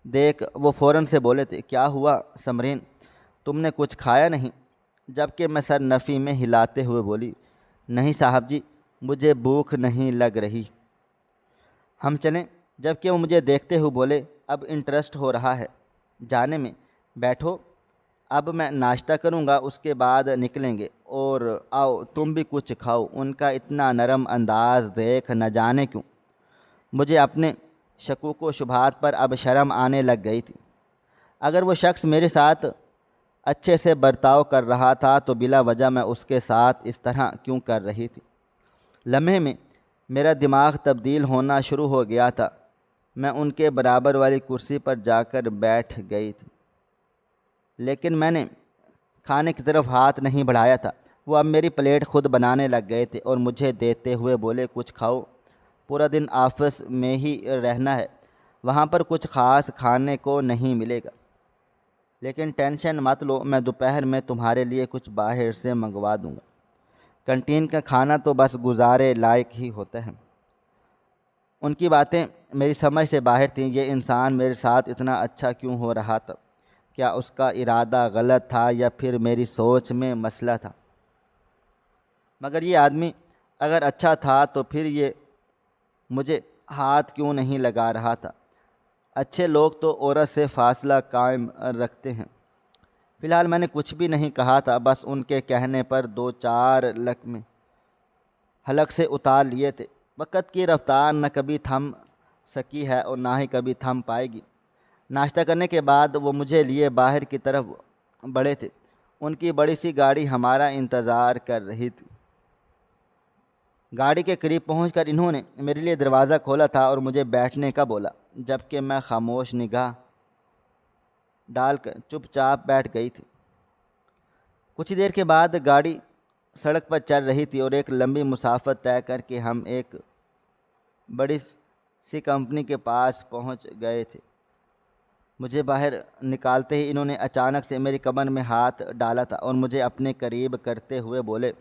دیکھ وہ فوراً سے بولے تھے کیا ہوا سمرین، تم نے کچھ کھایا نہیں؟ جبکہ میں سر نفی میں ہلاتے ہوئے بولی نہیں صاحب جی مجھے بھوک نہیں لگ رہی، ہم چلیں؟ جبکہ وہ مجھے دیکھتے ہوئے بولے اب انٹرسٹ ہو رہا ہے جانے میں، بیٹھو اب میں ناشتہ کروں گا اس کے بعد نکلیں گے، اور آؤ تم بھی کچھ کھاؤ۔ ان کا اتنا نرم انداز دیکھ نہ جانے کیوں مجھے اپنے شکوک و شبہات پر اب شرم آنے لگ گئی تھی۔ اگر وہ شخص میرے ساتھ اچھے سے برتاؤ کر رہا تھا تو بلا وجہ میں اس کے ساتھ اس طرح کیوں کر رہی تھی؟ لمحے میں میرا دماغ تبدیل ہونا شروع ہو گیا تھا۔ میں ان کے برابر والی کرسی پر جا کر بیٹھ گئی تھی، لیکن میں نے کھانے کی طرف ہاتھ نہیں بڑھایا تھا۔ وہ اب میری پلیٹ خود بنانے لگ گئے تھے اور مجھے دیتے ہوئے بولے کچھ کھاؤ، پورا دن آفس میں ہی رہنا ہے، وہاں پر کچھ خاص کھانے کو نہیں ملے گا، لیکن ٹینشن مت لو، میں دوپہر میں تمہارے لیے کچھ باہر سے منگوا دوں گا، کنٹین کا کھانا تو بس گزارے لائق ہی ہوتا ہے۔ ان کی باتیں میری سمجھ سے باہر تھیں۔ یہ انسان میرے ساتھ اتنا اچھا کیوں ہو رہا تھا؟ کیا اس کا ارادہ غلط تھا یا پھر میری سوچ میں مسئلہ تھا؟ مگر یہ آدمی اگر اچھا تھا تو پھر یہ مجھے ہاتھ کیوں نہیں لگا رہا تھا؟ اچھے لوگ تو عورت سے فاصلہ قائم رکھتے ہیں۔ فی الحال میں نے کچھ بھی نہیں کہا تھا، بس ان کے کہنے پر دو چار لقمے حلق سے اتار لیے تھے۔ وقت کی رفتار نہ کبھی تھم سکی ہے اور نہ ہی کبھی تھم پائے گی۔ ناشتہ کرنے کے بعد وہ مجھے لیے باہر کی طرف بڑھے تھے۔ ان کی بڑی سی گاڑی ہمارا انتظار کر رہی تھی۔ گاڑی کے قریب پہنچ کر انہوں نے میرے لیے دروازہ کھولا تھا اور مجھے بیٹھنے کا بولا، جبکہ میں خاموش نگاہ ڈال کر چپ چاپ بیٹھ گئی تھی۔ کچھ دیر کے بعد گاڑی سڑک پر چل رہی تھی اور ایک لمبی مسافت طے کر کے ہم ایک بڑی سی کمپنی کے پاس پہنچ گئے تھے۔ مجھے باہر نکالتے ہی انہوں نے اچانک سے میری کمر میں ہاتھ ڈالا تھا اور مجھے اپنے قریب کرتے ہوئے بولے،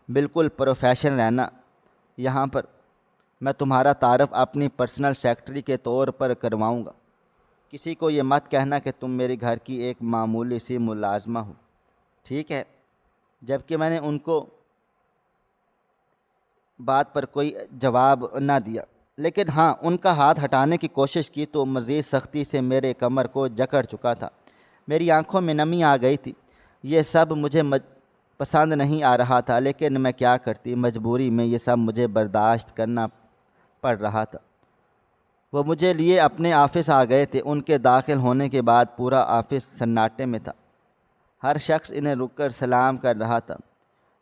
بالکل پروفیشنل رہنا یہاں پر، میں تمہارا تعارف اپنی پرسنل سیکرٹری کے طور پر کرواؤں گا، کسی کو یہ مت کہنا کہ تم میری گھر کی ایک معمولی سی ملازمہ ہو، ٹھیک ہے؟ جبکہ میں نے ان کو بات پر کوئی جواب نہ دیا، لیکن ہاں ان کا ہاتھ ہٹانے کی کوشش کی تو مزید سختی سے میرے کمر کو جکڑ چکا تھا۔ میری آنکھوں میں نمی آ گئی تھی۔ یہ سب مجھے پسند نہیں آ رہا تھا، لیکن میں کیا کرتی، مجبوری میں یہ سب مجھے برداشت کرنا پڑ رہا تھا۔ وہ مجھے لیے اپنے آفس آ گئے تھے۔ ان کے داخل ہونے کے بعد پورا آفس سناٹے میں تھا۔ ہر شخص انہیں رک کر سلام کر رہا تھا،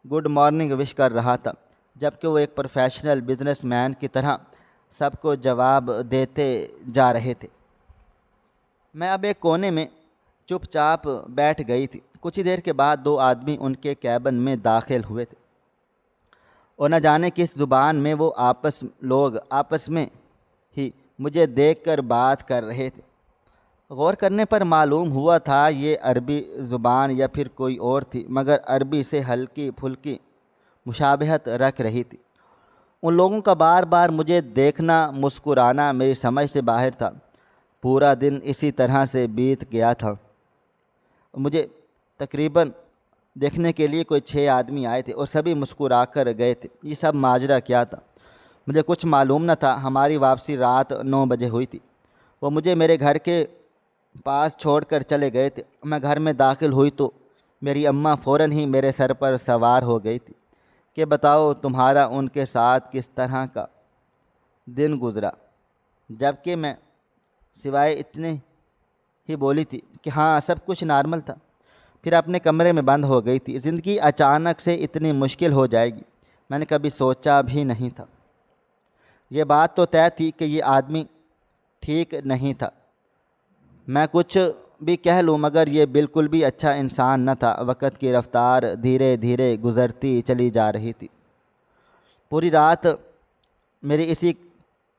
گڈ مارننگ وش کر رہا تھا، جبکہ وہ ایک پروفیشنل بزنس مین کی طرح سب کو جواب دیتے جا رہے تھے۔ میں اب ایک کونے میں چپ چاپ بیٹھ گئی تھی۔ کچھ دیر کے بعد دو آدمی ان کے کیبن میں داخل ہوئے تھے اور نہ جانے کس زبان میں وہ لوگ آپس میں ہی مجھے دیکھ کر بات کر رہے تھے۔ غور کرنے پر معلوم ہوا تھا یہ عربی زبان یا پھر کوئی اور تھی، مگر عربی سے ہلکی پھلکی مشابہت رکھ رہی تھی۔ ان لوگوں کا بار بار مجھے دیکھنا، مسکرانا میری سمجھ سے باہر تھا۔ پورا دن اسی طرح سے بیت گیا تھا۔ مجھے تقریباً دیکھنے کے لیے کوئی 6 آدمی آئے تھے اور سبھی مسکرا کر گئے تھے۔ یہ سب ماجرا کیا تھا مجھے کچھ معلوم نہ تھا۔ ہماری واپسی رات 9 بجے ہوئی تھی۔ وہ مجھے میرے گھر کے پاس چھوڑ کر چلے گئے تھے۔ میں گھر میں داخل ہوئی تو میری اماں فوراً ہی میرے سر پر سوار ہو گئی تھی کہ بتاؤ تمہارا ان کے ساتھ کس طرح کا دن گزرا، جبکہ میں سوائے اتنے ہی بولی تھی کہ ہاں سب کچھ نارمل تھا، پھر اپنے کمرے میں بند ہو گئی تھی۔ زندگی اچانک سے اتنی مشکل ہو جائے گی میں نے کبھی سوچا بھی نہیں تھا۔ یہ بات تو طے تھی کہ یہ آدمی ٹھیک نہیں تھا، میں کچھ بھی کہہ لوں، مگر یہ بالکل بھی اچھا انسان نہ تھا۔ وقت کی رفتار دھیرے دھیرے گزرتی چلی جا رہی تھی۔ پوری رات میری اسی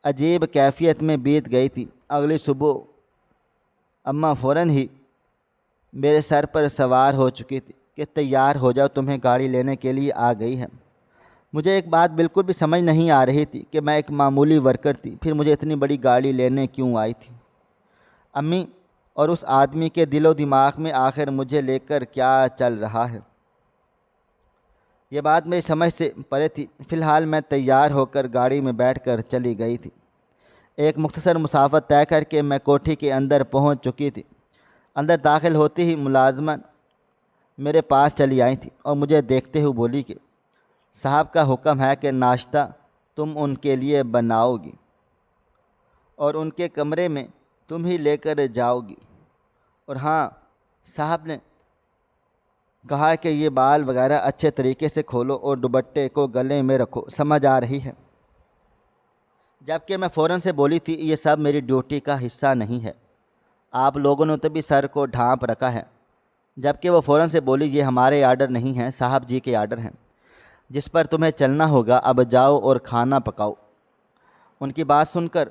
عجیب کیفیت میں بیت گئی تھی۔ اگلی صبح اماں فوراً ہی میرے سر پر سوار ہو چکی تھی کہ تیار ہو جاؤ، تمہیں گاڑی لینے کے لیے آ گئی ہے۔ مجھے ایک بات بالکل بھی سمجھ نہیں آ رہی تھی کہ میں ایک معمولی ورکر تھی، پھر مجھے اتنی بڑی گاڑی لینے کیوں آئی تھی؟ امی اور اس آدمی کے دل و دماغ میں آخر مجھے لے کر کیا چل رہا ہے، یہ بات میری سمجھ سے پرے تھی۔ فی الحال میں تیار ہو کر گاڑی میں بیٹھ کر چلی گئی تھی۔ ایک مختصر مسافت طے کر کے میں کوٹھی کے اندر پہنچ چکی تھی۔ اندر داخل ہوتے ہی ملازمن میرے پاس چلی آئی تھی اور مجھے دیکھتے ہوئے بولی کہ صاحب کا حکم ہے کہ ناشتہ تم ان کے لیے بناؤ گی اور ان کے کمرے میں تم ہی لے کر جاؤ گی، اور ہاں صاحب نے کہا کہ یہ بال وغیرہ اچھے طریقے سے کھولو اور دوپٹے کو گلے میں رکھو، سمجھ آ رہی ہے؟ جبکہ میں فوراً سے بولی تھی یہ سب میری ڈیوٹی کا حصہ نہیں ہے، آپ لوگوں نے تو بھی سر کو ڈھانپ رکھا ہے۔ جبکہ وہ فوراً سے بولی یہ ہمارے آرڈر نہیں ہیں، صاحب جی کے آرڈر ہیں جس پر تمہیں چلنا ہوگا، اب جاؤ اور کھانا پکاؤ۔ ان کی بات سن کر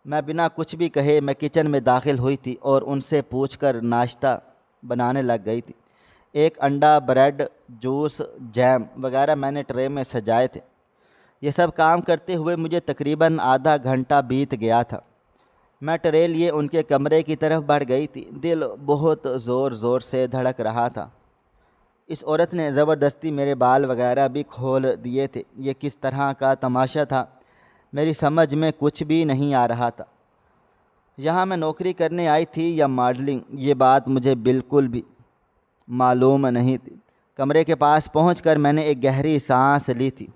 میں بنا کچھ بھی کہے میں کچن میں داخل ہوئی تھی اور ان سے پوچھ کر ناشتہ بنانے لگ گئی تھی۔ ایک انڈا، بریڈ، جوس، جیم وغیرہ میں نے ٹرے میں سجائے تھے۔ یہ سب کام کرتے ہوئے مجھے تقریباً آدھا گھنٹہ بیت گیا تھا۔ میں ٹرے لیے ان کے کمرے کی طرف بڑھ گئی تھی۔ دل بہت زور زور سے دھڑک رہا تھا۔ اس عورت نے زبردستی میرے بال وغیرہ بھی کھول دیے تھے۔ یہ کس طرح کا تماشا تھا میری سمجھ میں کچھ بھی نہیں آ رہا تھا۔ یہاں میں نوکری کرنے آئی تھی یا ماڈلنگ، یہ بات مجھے بالکل بھی معلوم نہیں تھی۔ کمرے کے پاس پہنچ کر میں نے ایک گہری سانس لی تھی۔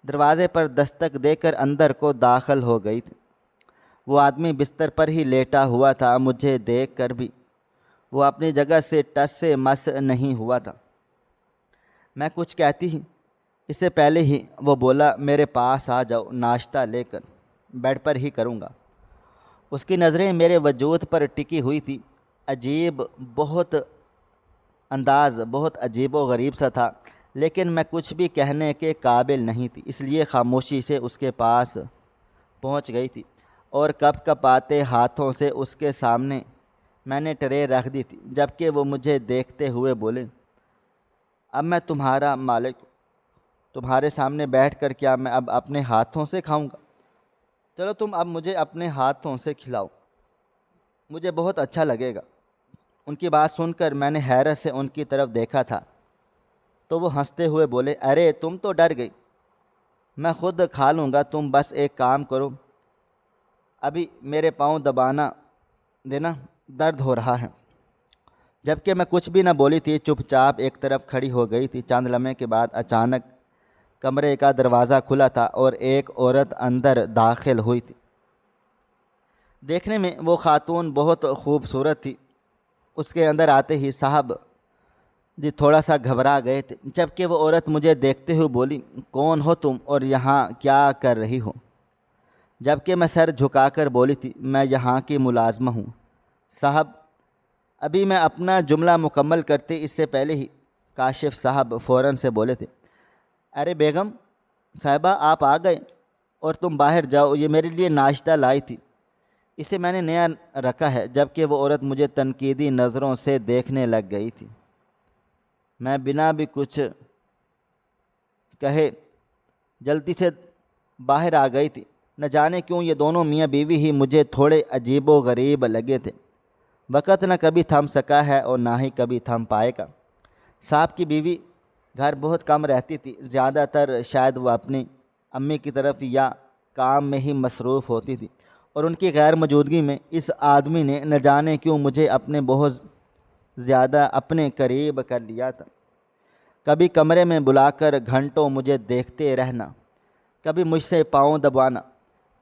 دروازے پر دستک دے کر اندر کو داخل ہو گئی تھی۔ وہ آدمی بستر پر ہی لیٹا ہوا تھا۔ مجھے دیکھ کر بھی وہ اپنی جگہ سے ٹس سے مس نہیں ہوا تھا۔ میں کچھ کہتی ہی اس سے پہلے ہی وہ بولا میرے پاس آ جاؤ، ناشتہ لے کر بیڈ پر ہی کروں گا۔ اس کی نظریں میرے وجود پر ٹکی ہوئی تھی۔ عجیب، بہت انداز بہت عجیب و غریب سا تھا، لیکن میں کچھ بھی کہنے کے قابل نہیں تھی، اس لیے خاموشی سے اس کے پاس پہنچ گئی تھی اور کپ کپاتے ہاتھوں سے اس کے سامنے میں نے ٹرے رکھ دی تھی، جبکہ وہ مجھے دیکھتے ہوئے بولے، اب میں تمہارا مالک ہوں، تمہارے سامنے بیٹھ کر کیا میں اب اپنے ہاتھوں سے کھاؤں گا؟ چلو تم اب مجھے اپنے ہاتھوں سے کھلاؤ، مجھے بہت اچھا لگے گا۔ ان کی بات سن کر میں نے حیرت سے ان کی طرف دیکھا تھا تو وہ ہنستے ہوئے بولے، ارے تم تو ڈر گئی، میں خود کھا لوں گا، تم بس ایک کام کرو، ابھی میرے پاؤں دبانا دینا، درد ہو رہا ہے۔ جبکہ میں کچھ بھی نہ بولی تھی، چپ چاپ ایک طرف کھڑی ہو گئی تھی۔ چند لمحے کے بعد اچانک کمرے کا دروازہ کھلا تھا اور ایک عورت اندر داخل ہوئی تھی۔ دیکھنے میں وہ خاتون بہت خوبصورت تھی۔ اس کے اندر آتے ہی صاحب جی تھوڑا سا گھبرا گئے تھے، جبکہ وہ عورت مجھے دیکھتے ہوئے بولی، کون ہو تم اور یہاں کیا کر رہی ہو؟ جبکہ میں سر جھکا کر بولی تھی، میں یہاں کی ملازمہ ہوں صاحب۔ ابھی میں اپنا جملہ مکمل کرتے اس سے پہلے ہی کاشف صاحب فوراً سے بولے تھے، ارے بیگم صاحبہ آپ آ گئے، اور تم باہر جاؤ، یہ میرے لیے ناشتہ لائی تھی، اسے میں نے نیا رکھا ہے۔ جبکہ وہ عورت مجھے تنقیدی نظروں سے دیکھنے لگ گئی تھی۔ میں بنا بھی کچھ کہے جلدی سے باہر آ گئی تھی۔ نہ جانے کیوں یہ دونوں میاں بیوی ہی مجھے تھوڑے عجیب و غریب لگے تھے۔ وقت نہ کبھی تھم سکا ہے اور نہ ہی کبھی تھم پائے گا۔ صاحب کی بیوی گھر بہت کم رہتی تھی، زیادہ تر شاید وہ اپنی امی کی طرف یا کام میں ہی مصروف ہوتی تھی، اور ان کی غیر موجودگی میں اس آدمی نے نہ جانے کیوں مجھے اپنے بہت زیادہ اپنے قریب کر لیا تھا۔ کبھی کمرے میں بلا کر گھنٹوں مجھے دیکھتے رہنا، کبھی مجھ سے پاؤں دبانا،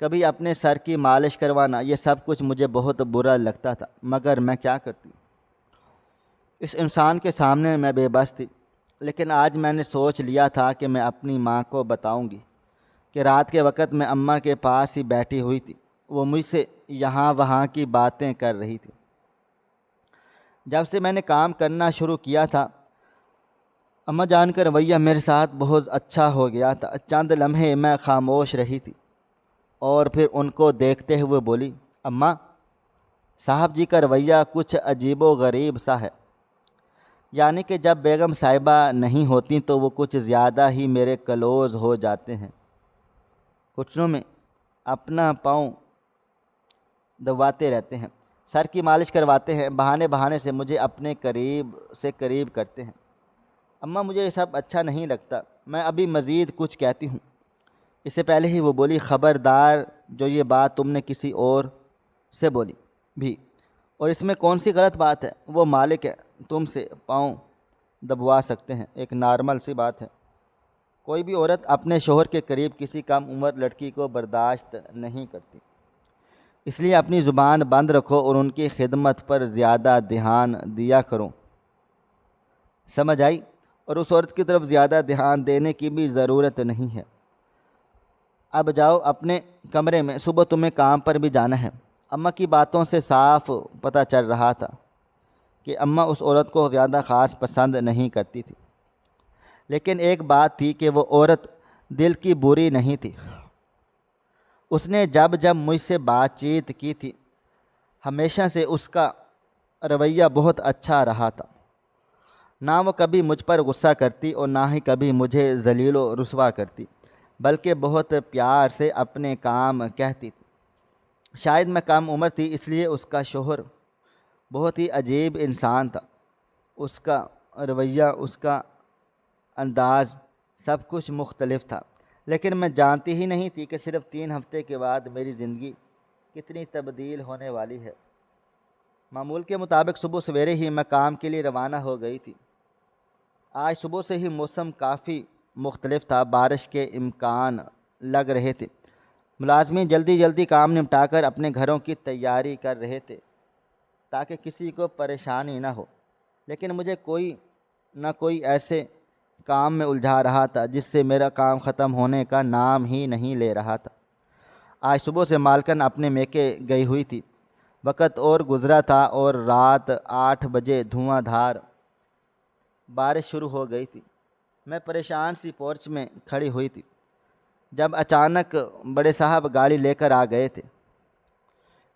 کبھی اپنے سر کی مالش کروانا، یہ سب کچھ مجھے بہت برا لگتا تھا، مگر میں کیا کرتی؟ اس انسان کے سامنے میں بے بس تھی۔ لیکن آج میں نے سوچ لیا تھا کہ میں اپنی ماں کو بتاؤں گی کہ رات کے وقت میں اماں کے پاس ہی بیٹھی ہوئی تھی، وہ مجھ سے یہاں وہاں کی باتیں کر رہی تھی۔ جب سے میں نے کام کرنا شروع کیا تھا، اماں جان کا رویہ میرے ساتھ بہت اچھا ہو گیا تھا۔ چند لمحے میں خاموش رہی تھی اور پھر ان کو دیکھتے ہوئے بولی، اماں صاحب جی کا رویہ کچھ عجیب و غریب سا ہے، یعنی کہ جب بیگم صاحبہ نہیں ہوتی تو وہ کچھ زیادہ ہی میرے کلوز ہو جاتے ہیں، گھٹنوں میں اپنا پاؤں دباتے رہتے ہیں، سر کی مالش کرواتے ہیں، بہانے بہانے سے مجھے اپنے قریب سے قریب کرتے ہیں۔ اماں مجھے یہ سب اچھا نہیں لگتا، میں ابھی مزید کچھ کہتی ہوں، اس سے پہلے ہی وہ بولی، خبردار جو یہ بات تم نے کسی اور سے بولی بھی، اور اس میں کون سی غلط بات ہے؟ وہ مالک ہے، تم سے پاؤں دبوا سکتے ہیں، ایک نارمل سی بات ہے۔ کوئی بھی عورت اپنے شوہر کے قریب کسی کم عمر لڑکی کو برداشت نہیں کرتی، اس لیے اپنی زبان بند رکھو اور ان کی خدمت پر زیادہ دھیان دیا کرو، سمجھ آئی؟ اور اس عورت کی طرف زیادہ دھیان دینے کی بھی ضرورت نہیں ہے۔ اب جاؤ اپنے کمرے میں، صبح تمہیں کام پر بھی جانا ہے۔ اماں کی باتوں سے صاف پتہ چل رہا تھا کہ اماں اس عورت کو زیادہ خاص پسند نہیں کرتی تھی، لیکن ایک بات تھی کہ وہ عورت دل کی بری نہیں تھی۔ اس نے جب جب مجھ سے بات چیت کی تھی، ہمیشہ سے اس کا رویہ بہت اچھا رہا تھا، نہ وہ کبھی مجھ پر غصہ کرتی اور نہ ہی کبھی مجھے ذلیل و رسوا کرتی، بلکہ بہت پیار سے اپنے کام کہتی تھی۔ شاید میں کم عمر تھی، اس لیے اس کا شوہر بہت ہی عجیب انسان تھا، اس کا رویہ، اس کا انداز، سب کچھ مختلف تھا۔ لیکن میں جانتی ہی نہیں تھی کہ صرف 3 ہفتے کے بعد میری زندگی کتنی تبدیل ہونے والی ہے۔ معمول کے مطابق صبح سویرے ہی میں کام کے لیے روانہ ہو گئی تھی۔ آج صبح سے ہی موسم کافی مختلف تھا، بارش کے امکان لگ رہے تھے۔ ملازمین جلدی جلدی کام نمٹا کر اپنے گھروں کی تیاری کر رہے تھے تاکہ کسی کو پریشانی نہ ہو، لیکن مجھے کوئی نہ کوئی ایسے کام میں الجھا رہا تھا جس سے میرا کام ختم ہونے کا نام ہی نہیں لے رہا تھا۔ آج صبح سے مالکن اپنے میکے گئی ہوئی تھی، وقت اور گزرا تھا اور رات 8 بجے دھواں دھار بارش شروع ہو گئی تھی۔ میں پریشان سی پورچ میں کھڑی ہوئی تھی جب اچانک بڑے صاحب گاڑی لے کر آ گئے تھے۔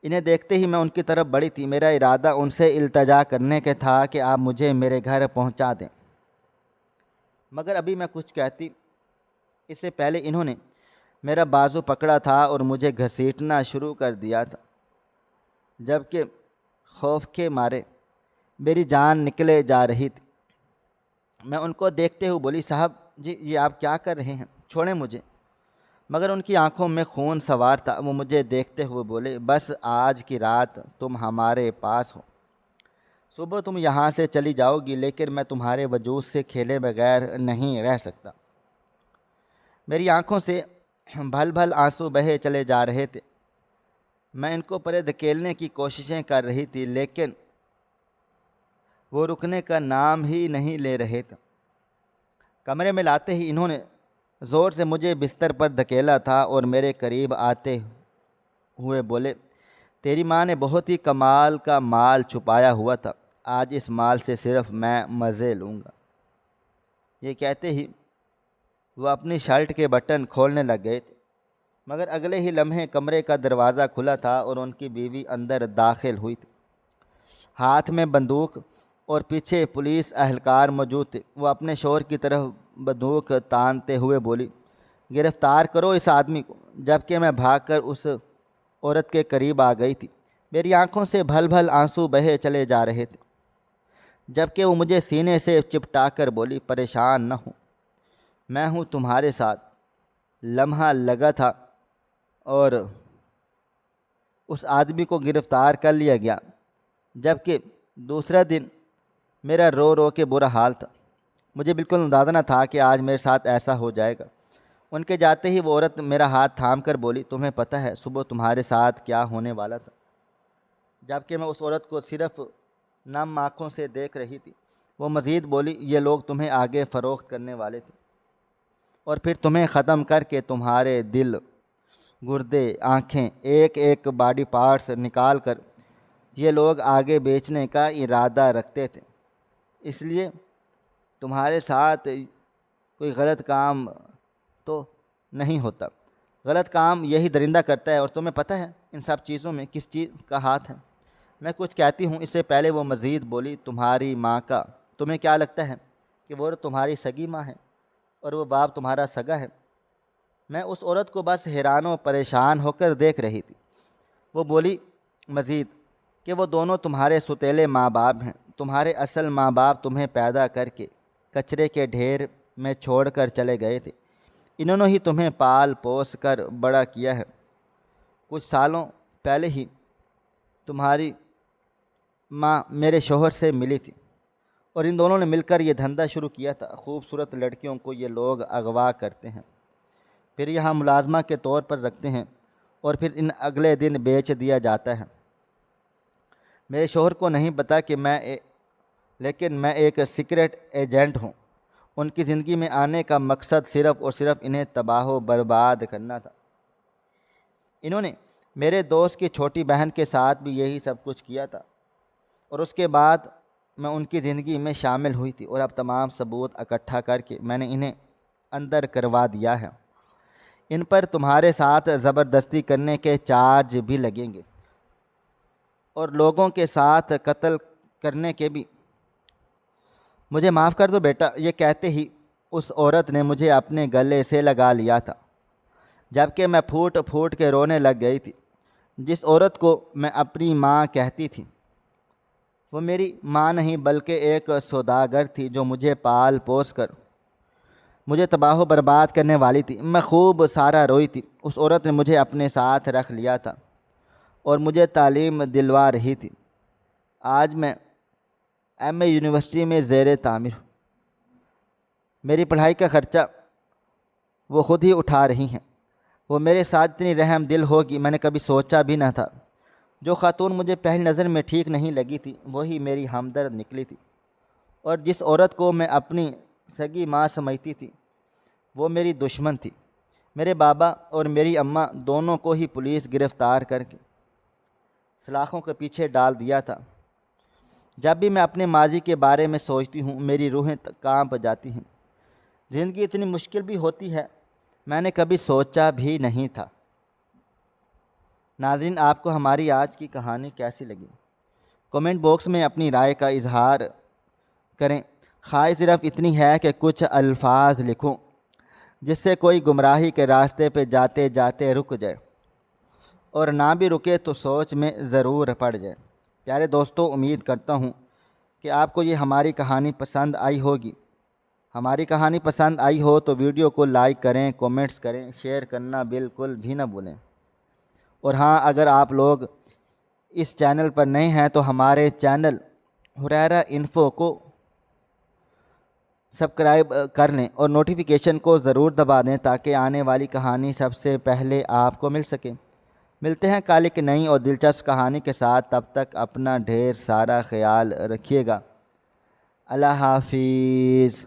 انہیں دیکھتے ہی میں ان کی طرف بڑھی تھی۔ میرا ارادہ ان سے التجا کرنے کا تھا کہ آپ مجھے میرے گھر پہنچا دیں، مگر ابھی میں کچھ کہتی اس سے پہلے انہوں نے میرا بازو پکڑا تھا اور مجھے گھسیٹنا شروع کر دیا تھا، جبکہ خوف کے مارے میری جان نکلے جا رہی تھی۔ میں ان کو دیکھتے ہوئے بولی، صاحب جی یہ آپ کیا کر رہے ہیں، چھوڑیں مجھے۔ مگر ان کی آنکھوں میں خون سوار تھا۔ وہ مجھے دیکھتے ہوئے بولے، بس آج کی رات تم ہمارے پاس ہو، صبح تم یہاں سے چلی جاؤ گی، لیکن میں تمہارے وجود سے کھیلے بغیر نہیں رہ سکتا۔ میری آنکھوں سے بھل بھل آنسو بہے چلے جا رہے تھے۔ میں ان کو پرے دھکیلنے کی کوششیں کر رہی تھی، لیکن وہ رکنے کا نام ہی نہیں لے رہے تھے۔ کمرے میں لاتے ہی انہوں نے زور سے مجھے بستر پر دھکیلا تھا اور میرے قریب آتے ہوئے بولے، تیری ماں نے بہت ہی کمال کا مال چھپایا ہوا تھا، آج اس مال سے صرف میں مزے لوں گا۔ یہ کہتے ہی وہ اپنی شرٹ کے بٹن کھولنے لگ گئے تھے، مگر اگلے ہی لمحے کمرے کا دروازہ کھلا تھا اور ان کی بیوی اندر داخل ہوئی تھی، ہاتھ میں بندوق، اور پیچھے پولیس اہلکار موجود تھے۔ وہ اپنے شوہر کی طرف بندوق تانتے ہوئے بولی، گرفتار کرو اس آدمی کو، جبکہ میں بھاگ کر اس عورت کے قریب آ گئی تھی۔ میری آنکھوں سے بھل بھل آنسو بہے چلے جا رہے تھے، جبکہ وہ مجھے سینے سے چپٹا کر بولی، پریشان نہ ہوں، میں ہوں تمہارے ساتھ۔ لمحہ لگا تھا اور اس آدمی کو گرفتار کر لیا گیا، جبکہ دوسرا دن میرا رو رو کے برا حال تھا۔ مجھے بالکل اندازہ نہ تھا کہ آج میرے ساتھ ایسا ہو جائے گا۔ ان کے جاتے ہی وہ عورت میرا ہاتھ تھام کر بولی، تمہیں پتہ ہے صبح تمہارے ساتھ کیا ہونے والا تھا؟ جبکہ میں اس عورت کو صرف نم آنکھوں سے دیکھ رہی تھی، وہ مزید بولی، یہ لوگ تمہیں آگے فروخت کرنے والے تھے، اور پھر تمہیں ختم کر کے تمہارے دل، گردے، آنکھیں، ایک ایک باڈی پارٹس نکال کر یہ لوگ آگے بیچنے کا ارادہ رکھتے تھے۔ اس لیے تمہارے ساتھ کوئی غلط کام تو نہیں ہوتا، غلط کام یہی درندہ کرتا ہے، اور تمہیں پتہ ہے ان سب چیزوں میں کس چیز کا ہاتھ ہے؟ میں کچھ کہتی ہوں اس سے پہلے وہ مزید بولی، تمہاری ماں کا، تمہیں کیا لگتا ہے کہ وہ تمہاری سگی ماں ہے اور وہ باپ تمہارا سگا ہے؟ میں اس عورت کو بس حیران و پریشان ہو کر دیکھ رہی تھی۔ وہ بولی مزید کہ وہ دونوں تمہارے ستیلے ماں باپ ہیں، تمہارے اصل ماں باپ تمہیں پیدا کر کے کچرے کے ڈھیر میں چھوڑ کر چلے گئے تھے، انہوں نے ہی تمہیں پال پوس کر بڑا کیا ہے۔ کچھ سالوں پہلے ہی تمہاری ماں میرے شوہر سے ملی تھی، اور ان دونوں نے مل کر یہ دھندا شروع کیا تھا۔ خوبصورت لڑکیوں کو یہ لوگ اغوا کرتے ہیں، پھر یہاں ملازمہ کے طور پر رکھتے ہیں، اور پھر ان اگلے دن بیچ دیا جاتا ہے۔ میرے شوہر کو نہیں پتا کہ لیکن میں ایک سیکرٹ ایجنٹ ہوں۔ ان کی زندگی میں آنے کا مقصد صرف اور صرف انہیں تباہ و برباد کرنا تھا۔ انہوں نے میرے دوست کی چھوٹی بہن کے ساتھ بھی یہی سب کچھ کیا تھا، اور اس کے بعد میں ان کی زندگی میں شامل ہوئی تھی، اور اب تمام ثبوت اکٹھا کر کے میں نے انہیں اندر کروا دیا ہے۔ ان پر تمہارے ساتھ زبردستی کرنے کے چارج بھی لگیں گے، اور لوگوں کے ساتھ قتل کرنے کے بھی۔ مجھے معاف کر دو بیٹا، یہ کہتے ہی اس عورت نے مجھے اپنے گلے سے لگا لیا تھا، جبکہ میں پھوٹ پھوٹ کے رونے لگ گئی تھی۔ جس عورت کو میں اپنی ماں کہتی تھی، وہ میری ماں نہیں بلکہ ایک سوداگر تھی جو مجھے پال پوس کر مجھے تباہ و برباد کرنے والی تھی۔ میں خوب سارا روئی تھی۔ اس عورت نے مجھے اپنے ساتھ رکھ لیا تھا اور مجھے تعلیم دلوا رہی تھی۔ آج میں ایم اے یونیورسٹی میں زیر تعمیر ہوں۔ میری پڑھائی کا خرچہ وہ خود ہی اٹھا رہی ہیں۔ وہ میرے ساتھ اتنی رحم دل ہوگی میں نے کبھی سوچا بھی نہ تھا۔ جو خاتون مجھے پہلی نظر میں ٹھیک نہیں لگی تھی وہی میری ہمدرد نکلی تھی، اور جس عورت کو میں اپنی سگی ماں سمجھتی تھی وہ میری دشمن تھی۔ میرے بابا اور میری اماں دونوں کو ہی پولیس گرفتار کر کے سلاخوں کے پیچھے ڈال دیا تھا۔ جب بھی میں اپنے ماضی کے بارے میں سوچتی ہوں میری روحیں کانپ جاتی ہیں۔ زندگی اتنی مشکل بھی ہوتی ہے، میں نے کبھی سوچا بھی نہیں تھا۔ ناظرین، آپ کو ہماری آج کی کہانی کیسی لگی؟ کومنٹ باکس میں اپنی رائے کا اظہار کریں۔ خواہش صرف اتنی ہے کہ کچھ الفاظ لکھوں جس سے کوئی گمراہی کے راستے پہ جاتے جاتے رک جائے، اور نہ بھی رکے تو سوچ میں ضرور پڑ جائے۔ پیارے دوستو، امید کرتا ہوں کہ آپ کو یہ ہماری کہانی پسند آئی ہوگی۔ ہماری کہانی پسند آئی ہو تو ویڈیو کو لائک کریں، کومنٹس کریں، شیئر کرنا بالکل بھی نہ بھولیں۔ اور ہاں، اگر آپ لوگ اس چینل پر نئے ہیں تو ہمارے چینل ہریرہ انفو کو سبسکرائب کر لیں اور نوٹیفیکیشن کو ضرور دبا دیں تاکہ آنے والی کہانی سب سے پہلے آپ کو مل سکے۔ ملتے ہیں کل ایک نئی اور دلچسپ کہانی کے ساتھ، تب تک اپنا ڈھیر سارا خیال رکھیے گا۔ اللہ حافظ۔